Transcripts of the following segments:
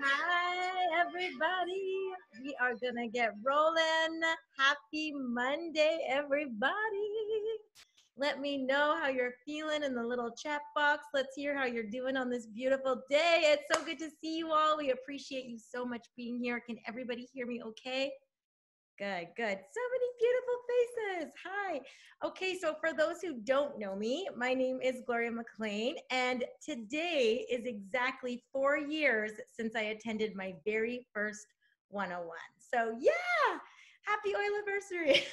Hi, everybody. We are going to get rolling. Happy Monday, everybody. Let me know how you're feeling in the little chat box. Let's hear how you're doing on this beautiful day. It's so good to see you all. We appreciate you so much being here. Can everybody hear me okay? Good, good. So many beautiful faces. Hi. Okay, so for those who don't know me, my name is Gloria McLean, and today is exactly 4 years since I attended my very first 101. So, yeah, happy oil anniversary,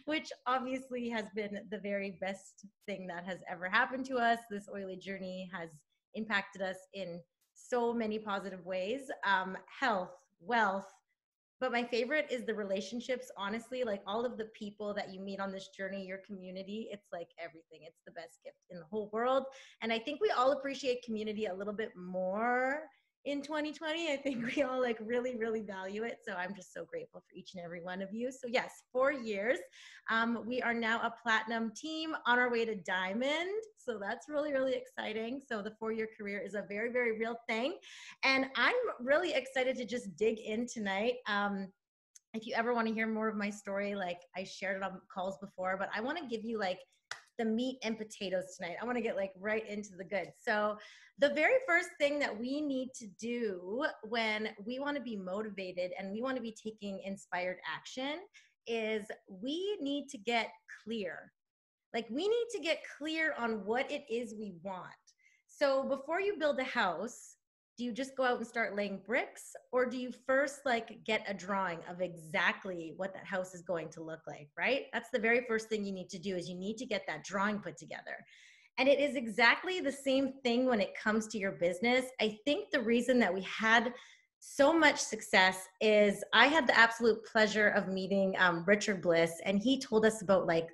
which obviously has been the very best thing that has ever happened to us. This oily journey has impacted us in so many positive ways, health, wealth, but my favorite is the relationships. Honestly, like all of the people that you meet on this journey, your community, it's like everything. It's the best gift in the whole world. And I think we all appreciate community a little bit more in 2020. I think we all like really, really value it. So I'm just so grateful for each and every one of you. So yes, 4 years. We are now a platinum team on our way to diamond. So that's really, really exciting. So the 4-year career is a very, very real thing. And I'm really excited to just dig in tonight. If you ever want to hear more of my story, like I shared it on calls before, but I want to give you like the meat and potatoes tonight. I want to get like right into the good. So the very first thing that we need to do when we want to be motivated and we want to be taking inspired action is we need to get clear. Like we need to get clear on what it is we want. So before you build a house, do you just go out and start laying bricks, or do you first like get a drawing of exactly what that house is going to look like, right? That's the very first thing you need to do is you need to get that drawing put together. And it is exactly the same thing when it comes to your business. I think the reason that we had so much success is I had the absolute pleasure of meeting Richard Bliss, and he told us about like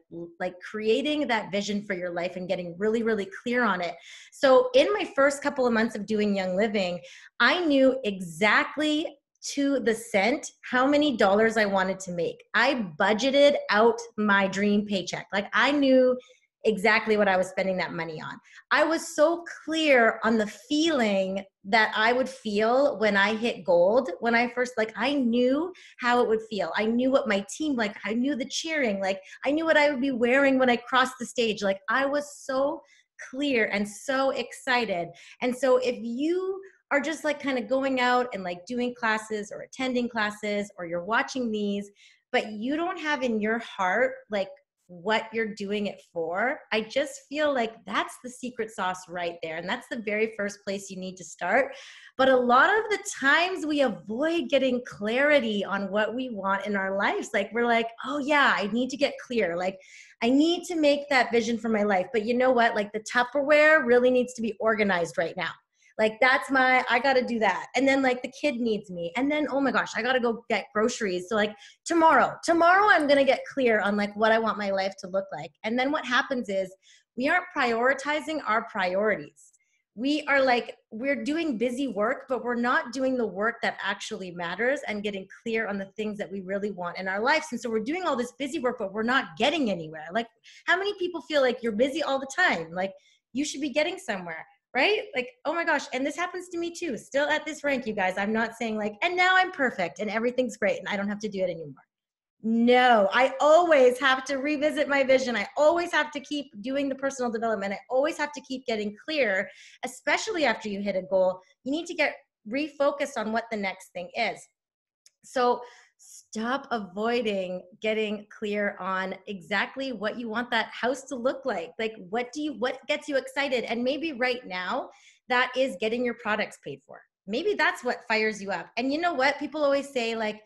creating that vision for your life and getting really, really clear on it. So in my first couple of months of doing Young Living, I knew exactly to the cent how many dollars I wanted to make. I budgeted out my dream paycheck. Like I knew exactly what I was spending that money on. I was so clear on the feeling that I would feel when I hit gold. When I first, like, I knew how it would feel. I knew what my team, like, I knew the cheering, like, I knew what I would be wearing when I crossed the stage. Like, I was so clear and so excited. And so if you are just like kind of going out and like doing classes or attending classes, or you're watching these, but you don't have in your heart, like, what you're doing it for, I just feel like that's the secret sauce right there. And that's the very first place you need to start. But a lot of the times we avoid getting clarity on what we want in our lives. Like we're like, oh yeah, I need to get clear. Like I need to make that vision for my life. But you know what? Like the Tupperware really needs to be organized right now. Like that's I got to do that. And then like the kid needs me. And then, oh my gosh, I got to go get groceries. So like tomorrow I'm going to get clear on like what I want my life to look like. And then what happens is we aren't prioritizing our priorities. We're doing busy work, but we're not doing the work that actually matters and getting clear on the things that we really want in our lives. And so we're doing all this busy work, but we're not getting anywhere. Like how many people feel like you're busy all the time? Like you should be getting somewhere. Right? Like, oh my gosh. And this happens to me too. Still at this rank, you guys. I'm not saying like, and now I'm perfect and everything's great and I don't have to do it anymore. No, I always have to revisit my vision. I always have to keep doing the personal development. I always have to keep getting clear, especially after you hit a goal. You need to get refocused on what the next thing is. So stop avoiding getting clear on exactly what you want that house to look like. Like what gets you excited? And maybe right now that is getting your products paid for. Maybe that's what fires you up. And you know what? People always say like,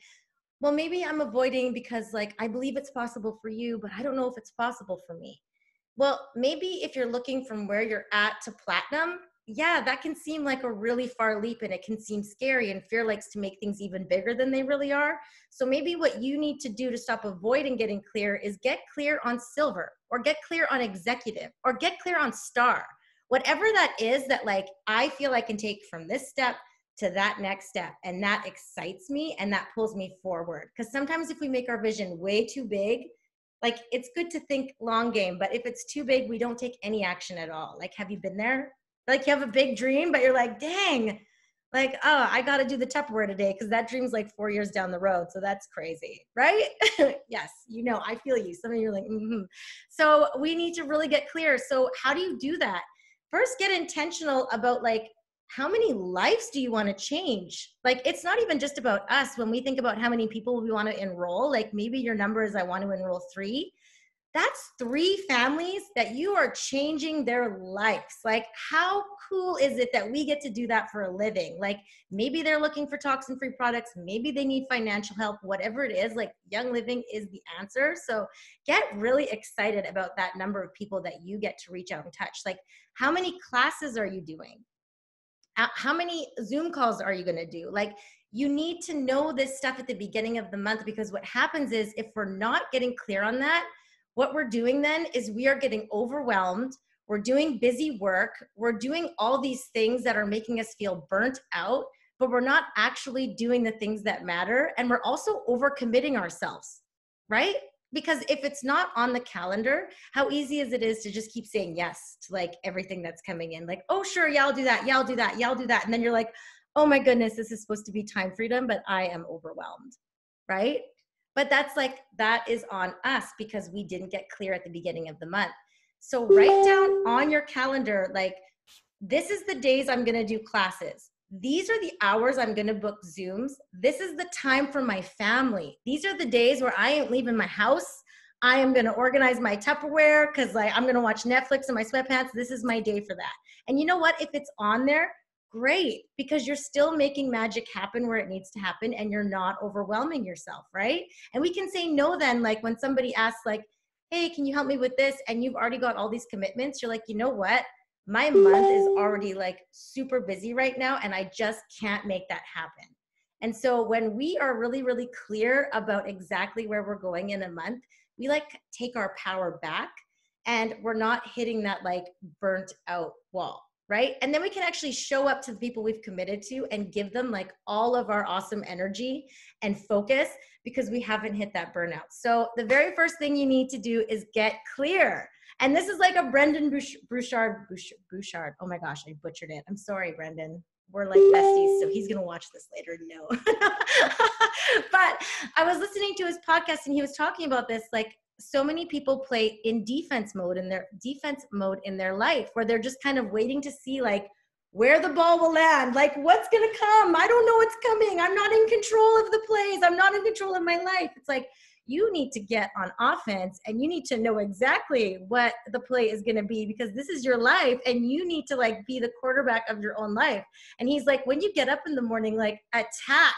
well, maybe I'm avoiding because like I believe it's possible for you, but I don't know if it's possible for me. Well, maybe if you're looking from where you're at to platinum, yeah, that can seem like a really far leap and it can seem scary, and fear likes to make things even bigger than they really are. So maybe what you need to do to stop avoiding getting clear is get clear on silver, or get clear on executive, or get clear on star. Whatever that is that like I feel I can take from this step to that next step, and that excites me and that pulls me forward. Because sometimes if we make our vision way too big, like it's good to think long game, but if it's too big, we don't take any action at all. Like, have you been there? Like you have a big dream, but you're like, dang, like, oh, I got to do the Tupperware today because that dream's like 4 years down the road. So that's crazy, right? Yes, you know, I feel you. Some of you are like, mm-hmm. So we need to really get clear. So how do you do that? First, get intentional about like, how many lives do you want to change? Like, it's not even just about us. When we think about how many people we want to enroll, like maybe your number is I want to enroll 3. That's 3 families that you are changing their lives. Like, how cool is it that we get to do that for a living? Like, maybe they're looking for toxin-free products. Maybe they need financial help, whatever it is, like Young Living is the answer. So get really excited about that number of people that you get to reach out and touch. Like, how many classes are you doing? How many Zoom calls are you going to do? Like, you need to know this stuff at the beginning of the month, because what happens is if we're not getting clear on that, what we're doing then is we are getting overwhelmed. We're doing busy work. We're doing all these things that are making us feel burnt out, but we're not actually doing the things that matter. And we're also overcommitting ourselves, right? Because if it's not on the calendar, how easy is it to just keep saying yes to like everything that's coming in? Like, oh, sure, yeah, I'll do that. Yeah, I'll do that. Yeah, I'll do that. And then you're like, oh my goodness, this is supposed to be time freedom, but I am overwhelmed, right? But that's like, that is on us because we didn't get clear at the beginning of the month. So write down on your calendar, like, this is the days I'm going to do classes. These are the hours I'm going to book Zooms. This is the time for my family. These are the days where I ain't leaving my house. I am going to organize my Tupperware because like I'm going to watch Netflix in my sweatpants. This is my day for that. And you know what? If it's on there, great, because you're still making magic happen where it needs to happen and you're not overwhelming yourself, right? And we can say no then, like when somebody asks like, hey, can you help me with this? And you've already got all these commitments. You're like, you know what? My month is already like super busy right now and I just can't make that happen. And so when we are really, really clear about exactly where we're going in a month, we like take our power back and we're not hitting that like burnt out wall. Right? And then we can actually show up to the people we've committed to and give them like all of our awesome energy and focus because we haven't hit that burnout. So the very first thing you need to do is get clear. And this is like a Brendan Bouchard. Oh my gosh, I butchered it. I'm sorry, Brendan. We're like besties, so he's going to watch this later. No. But I was listening to his podcast and he was talking about this, like, so many people play in defense mode in their life where they're just kind of waiting to see like where the ball will land, like what's going to come. I don't know what's coming. I'm not in control of the plays. I'm not in control of my life. It's like, you need to get on offense and you need to know exactly what the play is going to be because this is your life and you need to like be the quarterback of your own life. And he's like, when you get up in the morning, like attack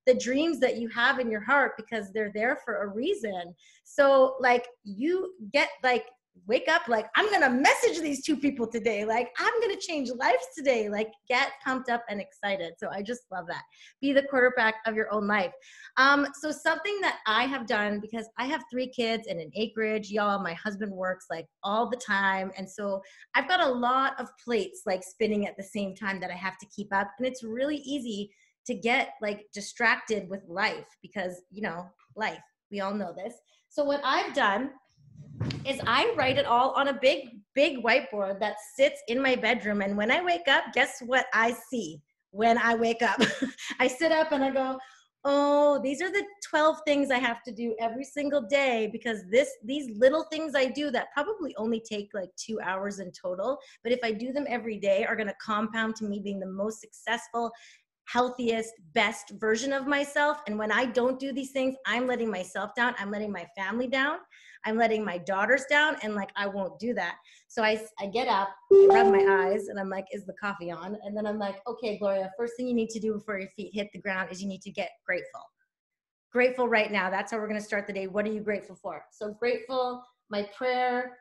the dreams that you have in your heart because they're there for a reason. So like you get like, wake up, like I'm going to message these 2 people today. Like I'm going to change lives today. Like get pumped up and excited. So I just love that. Be the quarterback of your own life. So something that I have done, because I have 3 kids and an acreage, y'all, my husband works like all the time. And so I've got a lot of plates like spinning at the same time that I have to keep up. And it's really easy to get like distracted with life because, you know, life, we all know this. So what I've done is I write it all on a big whiteboard that sits in my bedroom. And when I wake up, guess what I see when I wake up? I sit up and I go, oh, these are the 12 things I have to do every single day because these little things I do that probably only take like 2 hours in total, but if I do them every day are going to compound to me being the most successful, healthiest, best version of myself. And when I don't do these things, I'm letting myself down. I'm letting my family down. I'm letting my daughters down. And like, I won't do that. So I get up, I rub my eyes and I'm like, is the coffee on? And then I'm like, okay, Gloria, first thing you need to do before your feet hit the ground is you need to get grateful. Grateful right now. That's how we're going to start the day. What are you grateful for? So grateful, my prayer,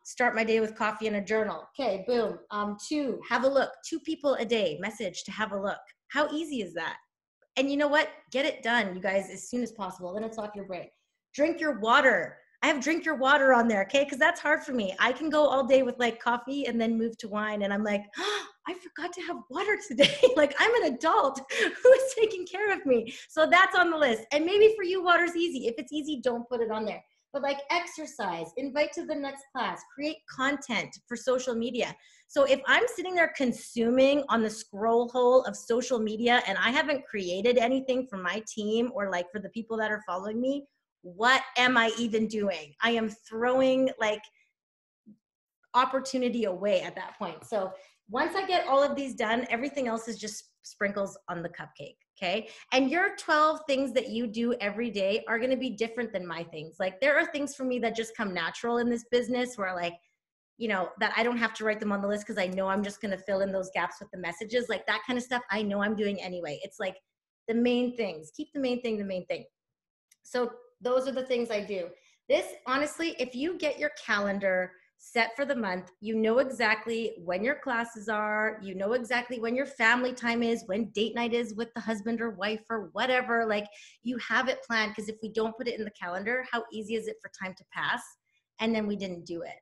start my day with coffee and a journal. Okay, boom. 2, have a look. 2 people a day, message to have a look. How easy is that? And you know what? Get it done, you guys, as soon as possible. Then it's off your brain. Drink your water. I have drink your water on there, okay? Because that's hard for me. I can go all day with like coffee and then move to wine. And I'm like, oh, I forgot to have water today. Like I'm an adult who is taking care of me. So that's on the list. And maybe for you, water's easy. If it's easy, don't put it on there. but like exercise, invite to the next class, create content for social media. So if I'm sitting there consuming on the scroll hole of social media and I haven't created anything for my team or like for the people that are following me, what am I even doing? I am throwing like opportunity away at that point. So once I get all of these done, everything else is just sprinkles on the cupcake. Okay. And your 12 things that you do every day are going to be different than my things. Like there are things for me that just come natural in this business where like, you know, that I don't have to write them on the list because I know I'm just going to fill in those gaps with the messages. Like that kind of stuff I know I'm doing anyway. It's like the main things. Keep the main thing the main thing. So those are the things I do. This, honestly, if you get your calendar set for the month, you know exactly when your classes are, you know exactly when your family time is, when date night is with the husband or wife or whatever, like you have it planned. Because if we don't put it in the calendar, how easy is it for time to pass? And then we didn't do it,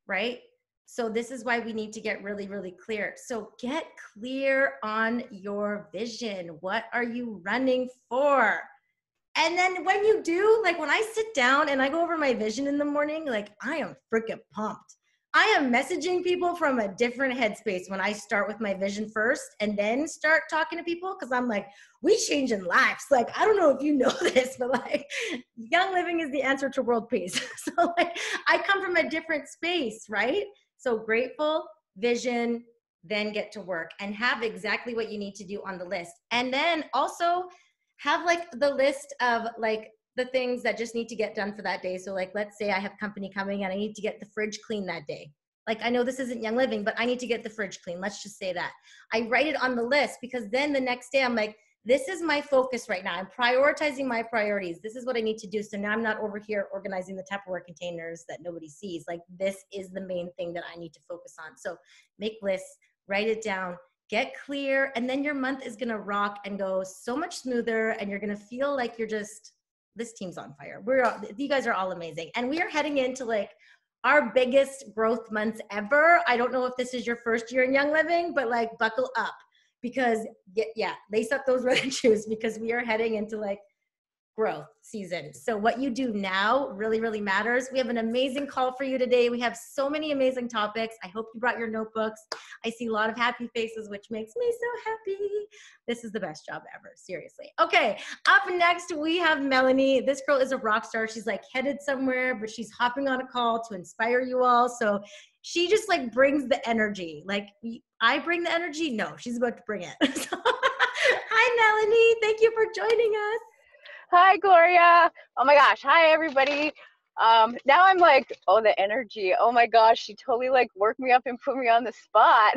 right? So this is why we need to get really, really clear. So get clear on your vision. What are you running for? And then when you do, like when I sit down and I go over my vision in the morning, like I am freaking pumped. I am messaging people from a different headspace when I start with my vision first and then start talking to people because I'm like, we changing lives. Like, I don't know if you know this, but like Young Living is the answer to world peace. So like I come from a different space, right? So grateful, vision, then get to work and have exactly what you need to do on the list. And then also have like the list of like the things that just need to get done for that day. So like, let's say I have company coming and I need to get the fridge clean that day. Like, I know this isn't Young Living, but I need to get the fridge clean. Let's just say that. I write it on the list because then the next day I'm like, this is my focus right now. I'm prioritizing my priorities. This is what I need to do. So now I'm not over here organizing the Tupperware containers that nobody sees. Like this is the main thing that I need to focus on. So make lists, write it down, get clear, and then your month is gonna rock and go so much smoother, and you're gonna feel like you're just, this team's on fire. You guys are all amazing. And we are heading into like our biggest growth months ever. I don't know if this is your first year in Young Living, but like buckle up because yeah, lace up those running shoes because we are heading into like growth season. So what you do now really, really matters. We have an amazing call for you today. We have so many amazing topics. I hope you brought your notebooks. I see a lot of happy faces, which makes me so happy. This is the best job ever, seriously. Okay, up next we have Melanie. This girl is a rock star. She's like headed somewhere, but she's hopping on a call to inspire you all. So she just like brings the energy. Like I bring the energy? No, she's about to bring it. Hi, Melanie. Thank you for joining us. Hi, Gloria. Oh my gosh. Hi, everybody. Now I'm like, oh, the energy. Oh my gosh, she totally like worked me up and put me on the spot.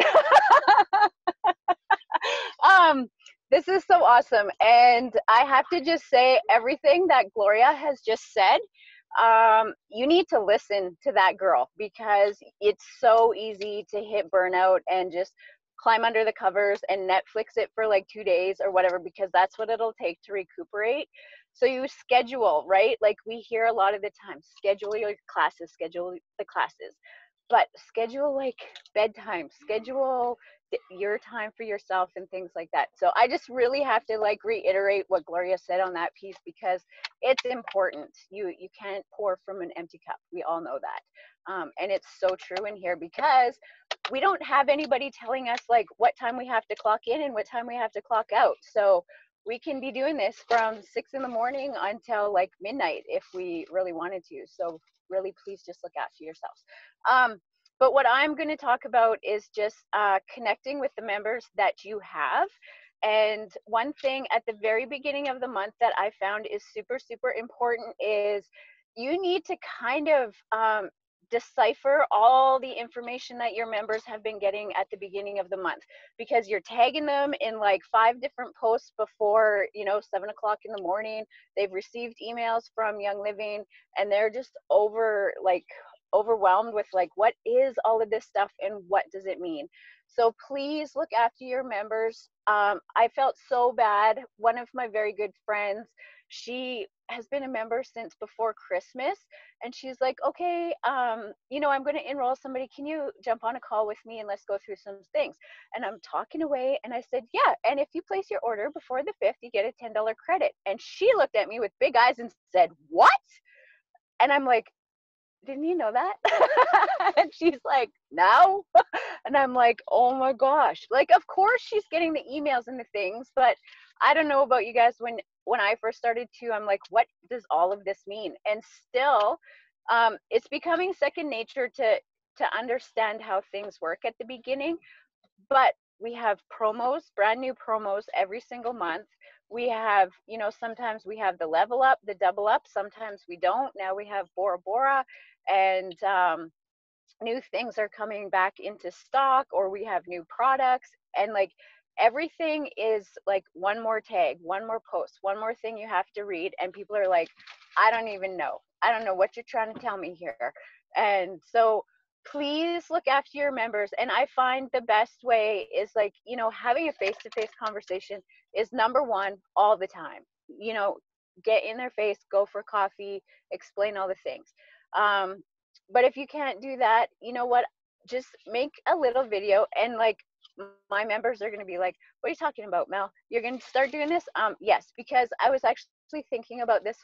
This is so awesome. And I have to just say everything that Gloria has just said. You need to listen to that girl because it's so easy to hit burnout and just climb under the covers and Netflix it for like 2 days or whatever, because that's what it'll take to recuperate. So you schedule, right? Like we hear a lot of the time, schedule your classes, schedule the classes, but schedule like bedtime, schedule your time for yourself and things like that. So I just really have to like reiterate what Gloria said on that piece because it's important. You can't pour from an empty cup. We all know that. And it's so true in here because we don't have anybody telling us like what time we have to clock in and what time we have to clock out. So we can be doing this from 6 in the morning until like midnight if we really wanted to. So really, please just look after yourselves. But what I'm going to talk about is just connecting with the members that you have. And one thing at the very beginning of the month that I found is super, super important is you need to kind of decipher all the information that your members have been getting at the beginning of the month, because you're tagging them in like 5 different posts before 7 o'clock in the morning. They've received emails from Young Living and they're just overwhelmed with like, what is all of this stuff and what does it mean? So please look after your members. I felt so bad. One of my very good friends, she has been a member since before Christmas, and she's like, okay, I'm going to enroll somebody. Can you jump on a call with me and let's go through some things? And I'm talking away and I said, yeah, and if you place your order before the 5th, you get a $10 credit. And she looked at me with big eyes and said, what? And I'm like, didn't you know that? And she's like, no. And I'm like, oh my gosh. Like, of course she's getting the emails and the things, but I don't know about you guys. When I first started too, I'm like, what does all of this mean? And still, it's becoming second nature to understand how things work at the beginning. But we have promos, brand new promos every single month. We have, you know, sometimes we have the level up, the double up, sometimes we don't. Now we have Bora Bora, and new things are coming back into stock, or we have new products. And like, everything is like one more tag, one more post, one more thing you have to read, and people are like, I don't even know, I don't know what you're trying to tell me here. And so please look after your members. And I find the best way is, like, you know, having a face-to-face conversation is number one all the time. You know, get in their face, go for coffee, explain all the things. um, but if you can't do that, you know what, just make a little video. And like, my members are going to be like, what are you talking about, Mel? You're going to start doing this? Yes, because I was actually thinking about this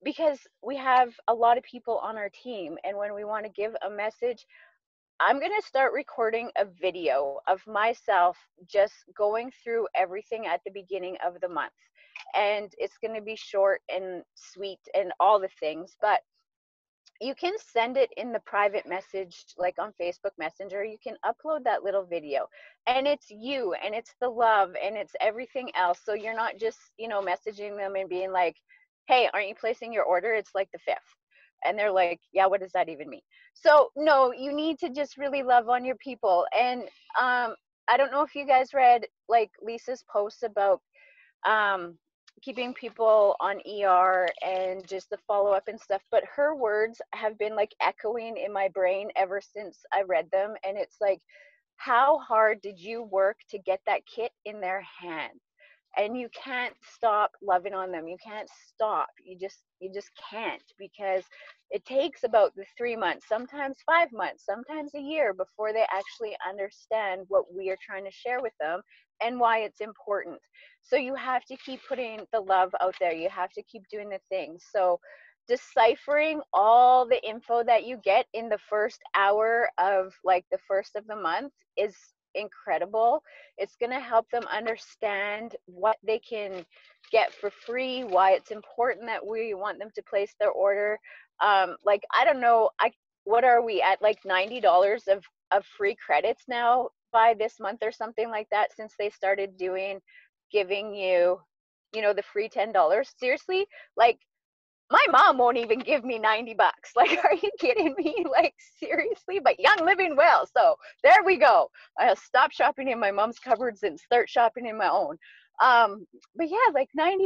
because we have a lot of people on our team, and when we want to give a message, I'm going to start recording a video of myself just going through everything at the beginning of the month. And it's going to be short and sweet and all the things, but you can send it in the private message, like on Facebook Messenger. You can upload that little video, and it's you, and it's the love, and it's everything else. So you're not just, you know, messaging them and being like, hey, aren't you placing your order? It's like the 5th. And they're like, yeah, what does that even mean? So no, you need to just really love on your people. And I don't know if you guys read like Lisa's posts about um, keeping people on ER and just the follow up and stuff. But her words have been like echoing in my brain ever since I read them. And it's like, how hard did you work to get that kit in their hands? And you can't stop loving on them. You can't stop. You just can't, because it takes about the 3 months, sometimes 5 months, sometimes a year before they actually understand what we are trying to share with them and why it's important. So you have to keep putting the love out there. You have to keep doing the things. So deciphering all the info that you get in the first hour of like the first of the month is incredible. It's going to help them understand what they can get for free, why it's important that we want them to place their order. Like, I don't know, what are we at, like $90 of free credits now by this month or something like that, since they started giving you, you know, the free $10. Seriously, like, my mom won't even give me $90. Like, are you kidding me? Like, seriously? But Young Living will. So there we go. I'll stop shopping in my mom's cupboards and start shopping in my own. But yeah, like $90,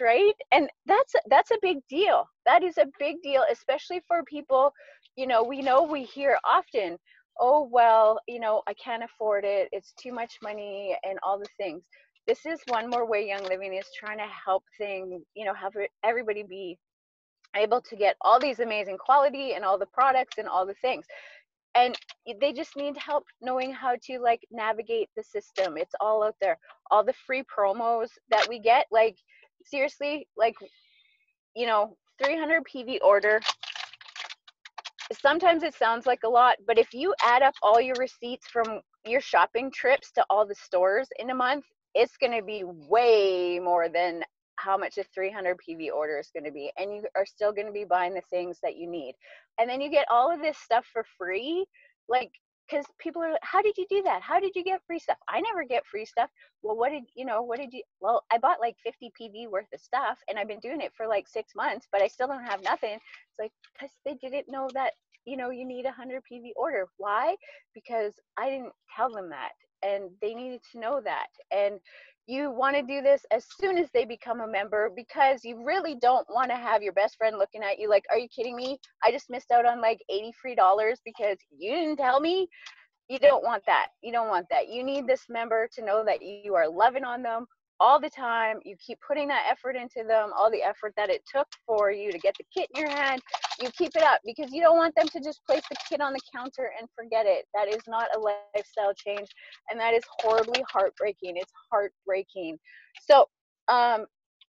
right? And that's a big deal. That is a big deal, especially for people, you know we hear often, oh, well, you know, I can't afford it. It's too much money and all the things. This is one more way Young Living is trying to help have everybody be able to get all these amazing quality and all the products and all the things. And they just need help knowing how to like navigate the system. It's all out there. All the free promos that we get, like, seriously, like, 300 PV order. Sometimes it sounds like a lot, but if you add up all your receipts from your shopping trips to all the stores in a month, it's going to be way more than how much a 300 PV order is going to be. And you are still going to be buying the things that you need. And then you get all of this stuff for free. Like, because people are like, how did you do that? How did you get free stuff? I never get free stuff. Well, well, I bought like 50 PV worth of stuff, and I've been doing it for like 6 months, but I still don't have nothing. It's like, because they didn't know that, you need a 100 PV order. Why? Because I didn't tell them that, and they needed to know that. And you want to do this as soon as they become a member, because you really don't want to have your best friend looking at you like, are you kidding me? I just missed out on like $80 free because you didn't tell me. You don't want that. You don't want that. You need this member to know that you are loving on them all the time. You keep putting that effort into them, all the effort that it took for you to get the kit in your hand. You keep it up, because you don't want them to just place the kit on the counter and forget it. That is not a lifestyle change, and that is horribly heartbreaking. It's heartbreaking. So,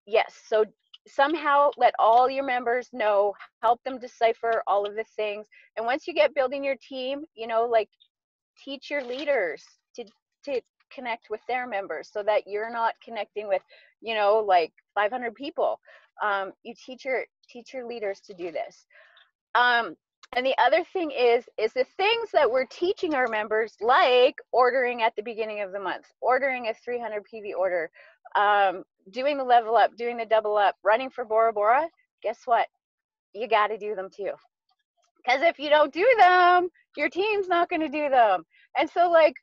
yes. So somehow let all your members know, help them decipher all of the things. And once you get building your team, you know, like teach your leaders to connect with their members so that you're not connecting with, you know, like 500 people. You teach your leaders to do this. And the other thing is the things that we're teaching our members, like ordering at the beginning of the month, ordering a 300 PV order, doing the level up, doing the double up, running for Bora Bora. Guess what? You got to do them too. Because if you don't do them, your team's not going to do them. And so, like,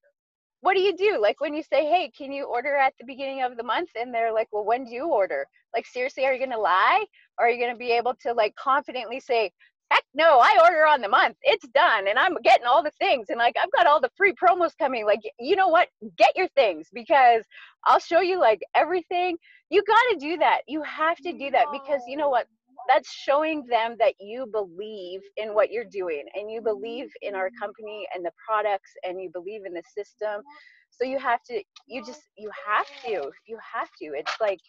what do you do? Like, when you say, hey, can you order at the beginning of the month? And they're like, well, when do you order? Like, seriously, are you going to lie? Or are you going to be able to, like, confidently say, heck no, I order on the month. It's done. And I'm getting all the things. And, like, I've got all the free promos coming. Like, you know what? Get your things, because I'll show you, like, everything. You got to do that. You have to do that, because you know what? That's showing them that you believe in what you're doing, and you believe in our company and the products, and you believe in the system. So you have to, you have to. It's like,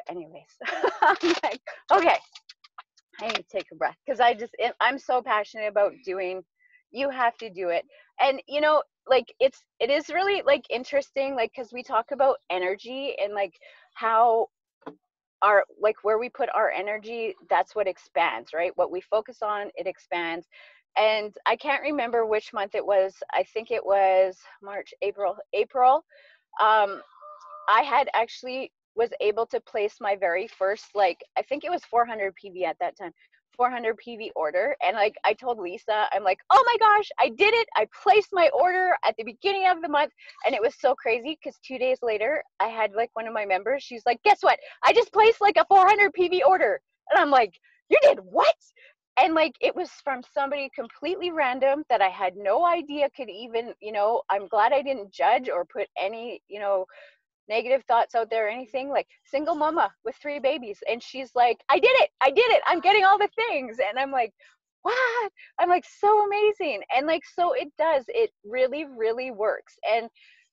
anyways, I'm like, okay, I need to take a breath, because I'm so passionate about doing, you have to do it. And, you know, like, it is really, like, interesting, like, because we talk about energy and, like, how our, like, where we put our energy, that's what expands, right? What we focus on, it expands. And I can't remember which month it was. I think it was March, April. I had actually was able to place my very first, like, I think it was 400 PV at that time, 400 PV order. And, like, I told Lisa, I'm like, oh my gosh, I did it. I placed my order at the beginning of the month. And it was so crazy, because 2 days later, I had, like, one of my members, she's like, guess what? I just placed, like, a 400 PV order. And I'm like, you did what? And, like, it was from somebody completely random that I had no idea could even, you know, I'm glad I didn't judge or put any, you know, negative thoughts out there or anything. Like, single mama with 3 babies, and she's like, I did it, I'm getting all the things. And I'm like, what? I'm like, so amazing. And, like, so it does, it really, really works. And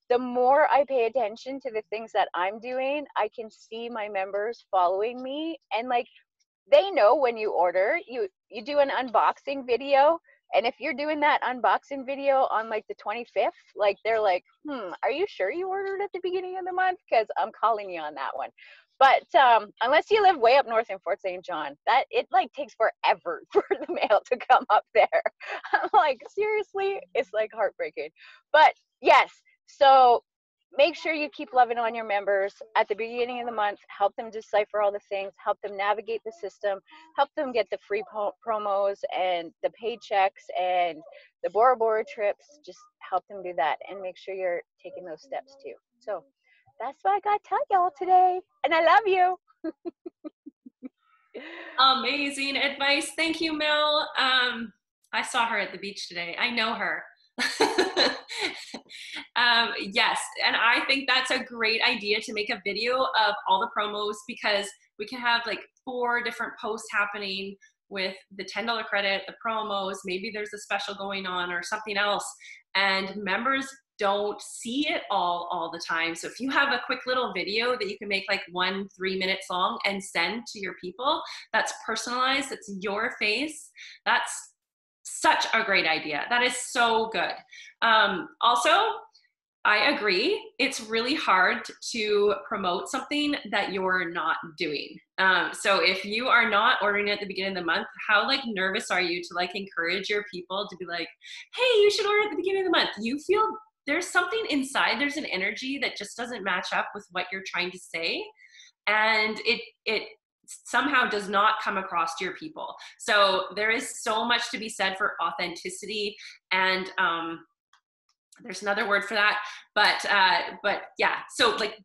the more I pay attention to the things that I'm doing, I can see my members following me. And, like, they know when you order, you do an unboxing video. And if you're doing that unboxing video on, like, the 25th, like, they're like, are you sure you ordered at the beginning of the month? Because I'm calling you on that one. But unless you live way up north in Fort St. John, that it, like, takes forever for the mail to come up there. I'm like, seriously? It's, like, heartbreaking. But yes, so make sure you keep loving on your members at the beginning of the month. Help them decipher all the things, help them navigate the system, help them get the free promos and the paychecks and the Bora Bora trips. Just help them do that, and make sure you're taking those steps too. So that's what I got to tell y'all today, and I love you. Amazing advice. Thank you, Mel. I saw her at the beach today. I know her. Yes, and I think that's a great idea to make a video of all the promos, because we can have, like, 4 different posts happening with the $10 credit, the promos, maybe there's a special going on or something else, and members don't see it all the time. So if you have a quick little video that you can make, like, 1 3 minutes long, and send to your people, that's personalized, that's your face, that's such a great idea. That is so good. Also, I agree. It's really hard to promote something that you're not doing. So if you are not ordering at the beginning of the month, how, like, nervous are you to, like, encourage your people to be like, hey, you should order at the beginning of the month? You feel there's something inside, there's an energy that just doesn't match up with what you're trying to say. And it somehow does not come across to your people. So there is so much to be said for authenticity, and there's another word for that, but yeah, so, like,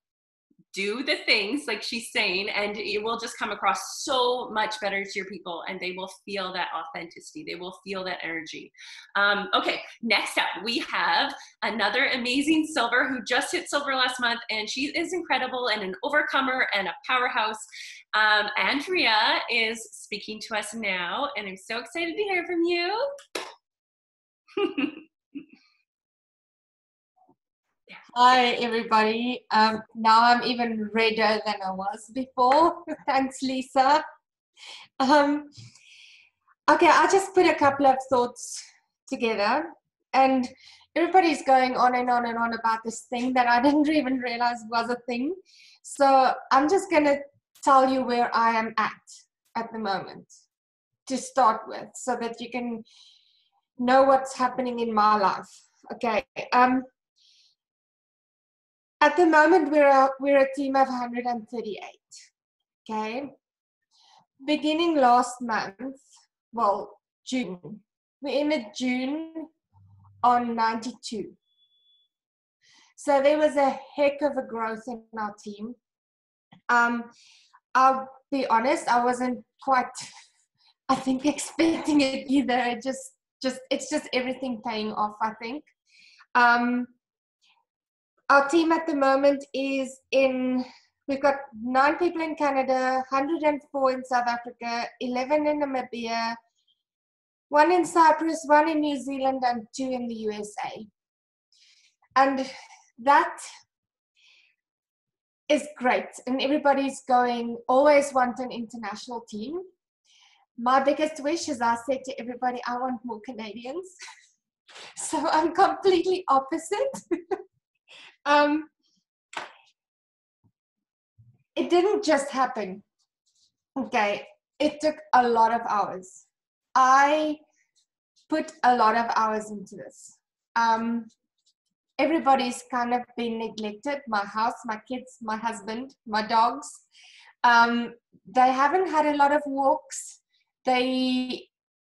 do the things like she's saying, and it will just come across so much better to your people, and they will feel that authenticity, they will feel that energy. Okay, next up we have another amazing silver who just hit silver last month, and she is incredible and an overcomer and a powerhouse. Andrea is speaking to us now, and I'm so excited to hear from you. Hi, everybody. Now I'm even redder than I was before. Thanks, Lisa. Um, okay, I just put a couple of thoughts together, and everybody's going on and on and on about this thing that I didn't even realize was a thing. So I'm just going to tell you where I am at the moment to start with, so that you can know what's happening in my life. Okay. At the moment, we're a team of 138. Okay. Beginning last month, well, June, we ended June on 92. So there was a heck of a growth in our team. I'll be honest, I wasn't quite, I think, expecting it either. It's just everything paying off, I think. Our team at the moment is we've got 9 people in Canada, 104 in South Africa, 11 in Namibia, 1 in Cyprus, 1 in New Zealand, and 2 in the USA. And that is great. And everybody's always want an international team. My biggest wish is, I said to everybody, I want more Canadians. So I'm completely opposite. It didn't just happen. Okay, it took a lot of hours. I put a lot of hours into this. Everybody's kind of been neglected. My house, my kids, my husband, my dogs. They haven't had a lot of walks. The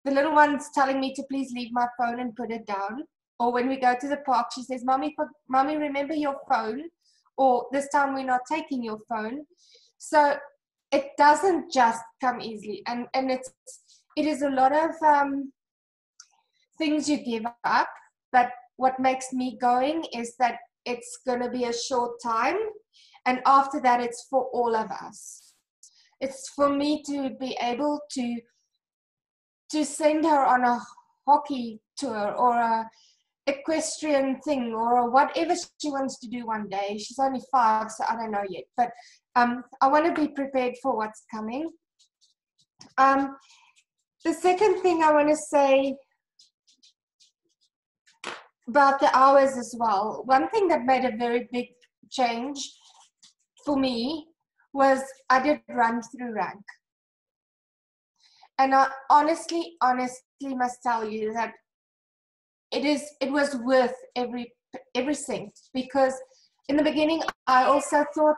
little one's telling me to please leave my phone and put it down. Or when we go to the park, she says, Mommy, remember your phone. Or this time we're not taking your phone. So it doesn't just come easily. And it is a lot of things you give up. But what makes me going is that it's going to be a short time. And after that, it's for all of us. It's for me to be able to send her on a hockey tour or a equestrian thing or whatever she wants to do one day. She's only 5, so I don't know yet. But I want to be prepared for what's coming. The second thing I want to say about the hours as well. One thing that made a very big change for me was I did run through rank. And I honestly must tell you that it was worth every cent, because in the beginning I also thought,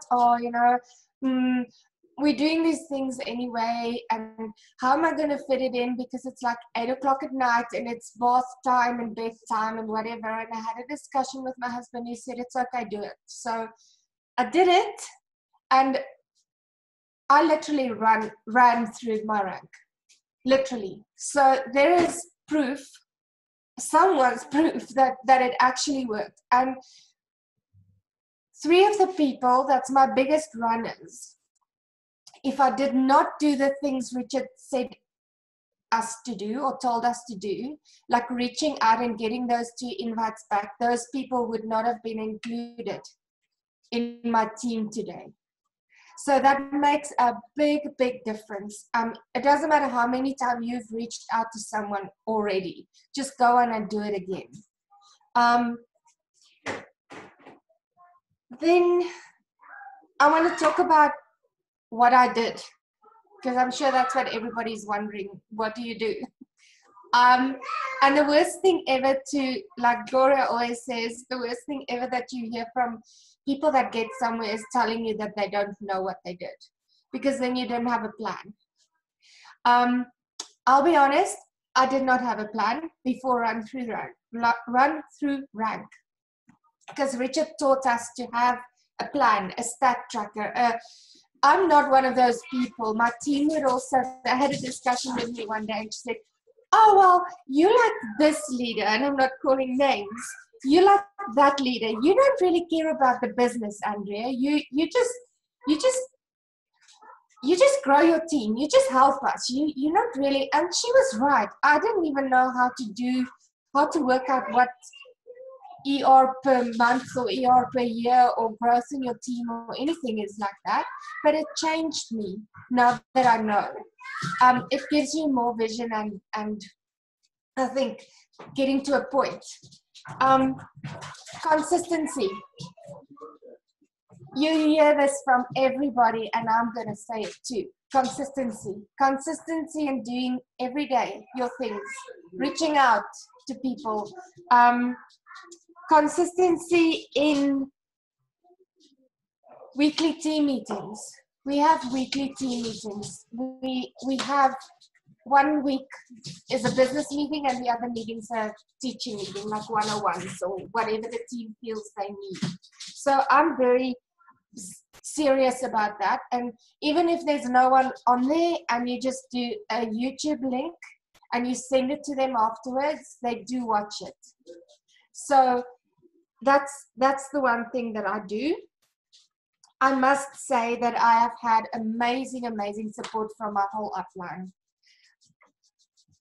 we're doing these things anyway, and how am I going to fit it in, because it's like 8 o'clock at night and it's bath time and bedtime and whatever. And I had a discussion with my husband. He said, it's okay, do it. So I did it, and I literally ran through my rank, literally. So there is proof, someone's proof that it actually worked. And 3 of the people, that's my biggest runners, if I did not do the things Richard said us to do or told us to do, like reaching out and getting those 2 invites back, those people would not have been included in my team today. So that makes a big difference. It doesn't matter how many times you've reached out to someone already. Just go on and do it again. Then I want to talk about what I did, because I'm sure that's what everybody's wondering. What do you do? And the worst thing ever like Gloria always says, the worst thing ever that you hear from people that get somewhere is telling you that they don't know what they did, because then you don't have a plan. I'll be honest, I did not have a plan before run through rank, because Richard taught us to have a plan, a stat tracker. I'm not one of those people. My team would also, I had a discussion with me one day, and she said, oh, well, you like this leader, and I'm not calling names. You like that leader. You don't really care about the business, Andrea. You just grow your team. You just help us. You're not really, and she was right. I didn't even know how to work out ER per month or ER per year or growth in your team or anything is like that, but it changed me now that I know. It gives you more vision and I think getting to a point. Consistency. You hear this from everybody, and I'm going to say it too. Consistency. Consistency in doing every day your things, reaching out to people. Consistency in weekly team meetings. We have weekly team meetings. We have 1 week is a business meeting and the other meetings are teaching meeting, like 101s or whatever the team feels they need. So I'm very serious about that. And even if there's no one on there and you just do a YouTube link and you send it to them afterwards, they do watch it. So that's the one thing that I do. I must say that I have had amazing support from my whole upline.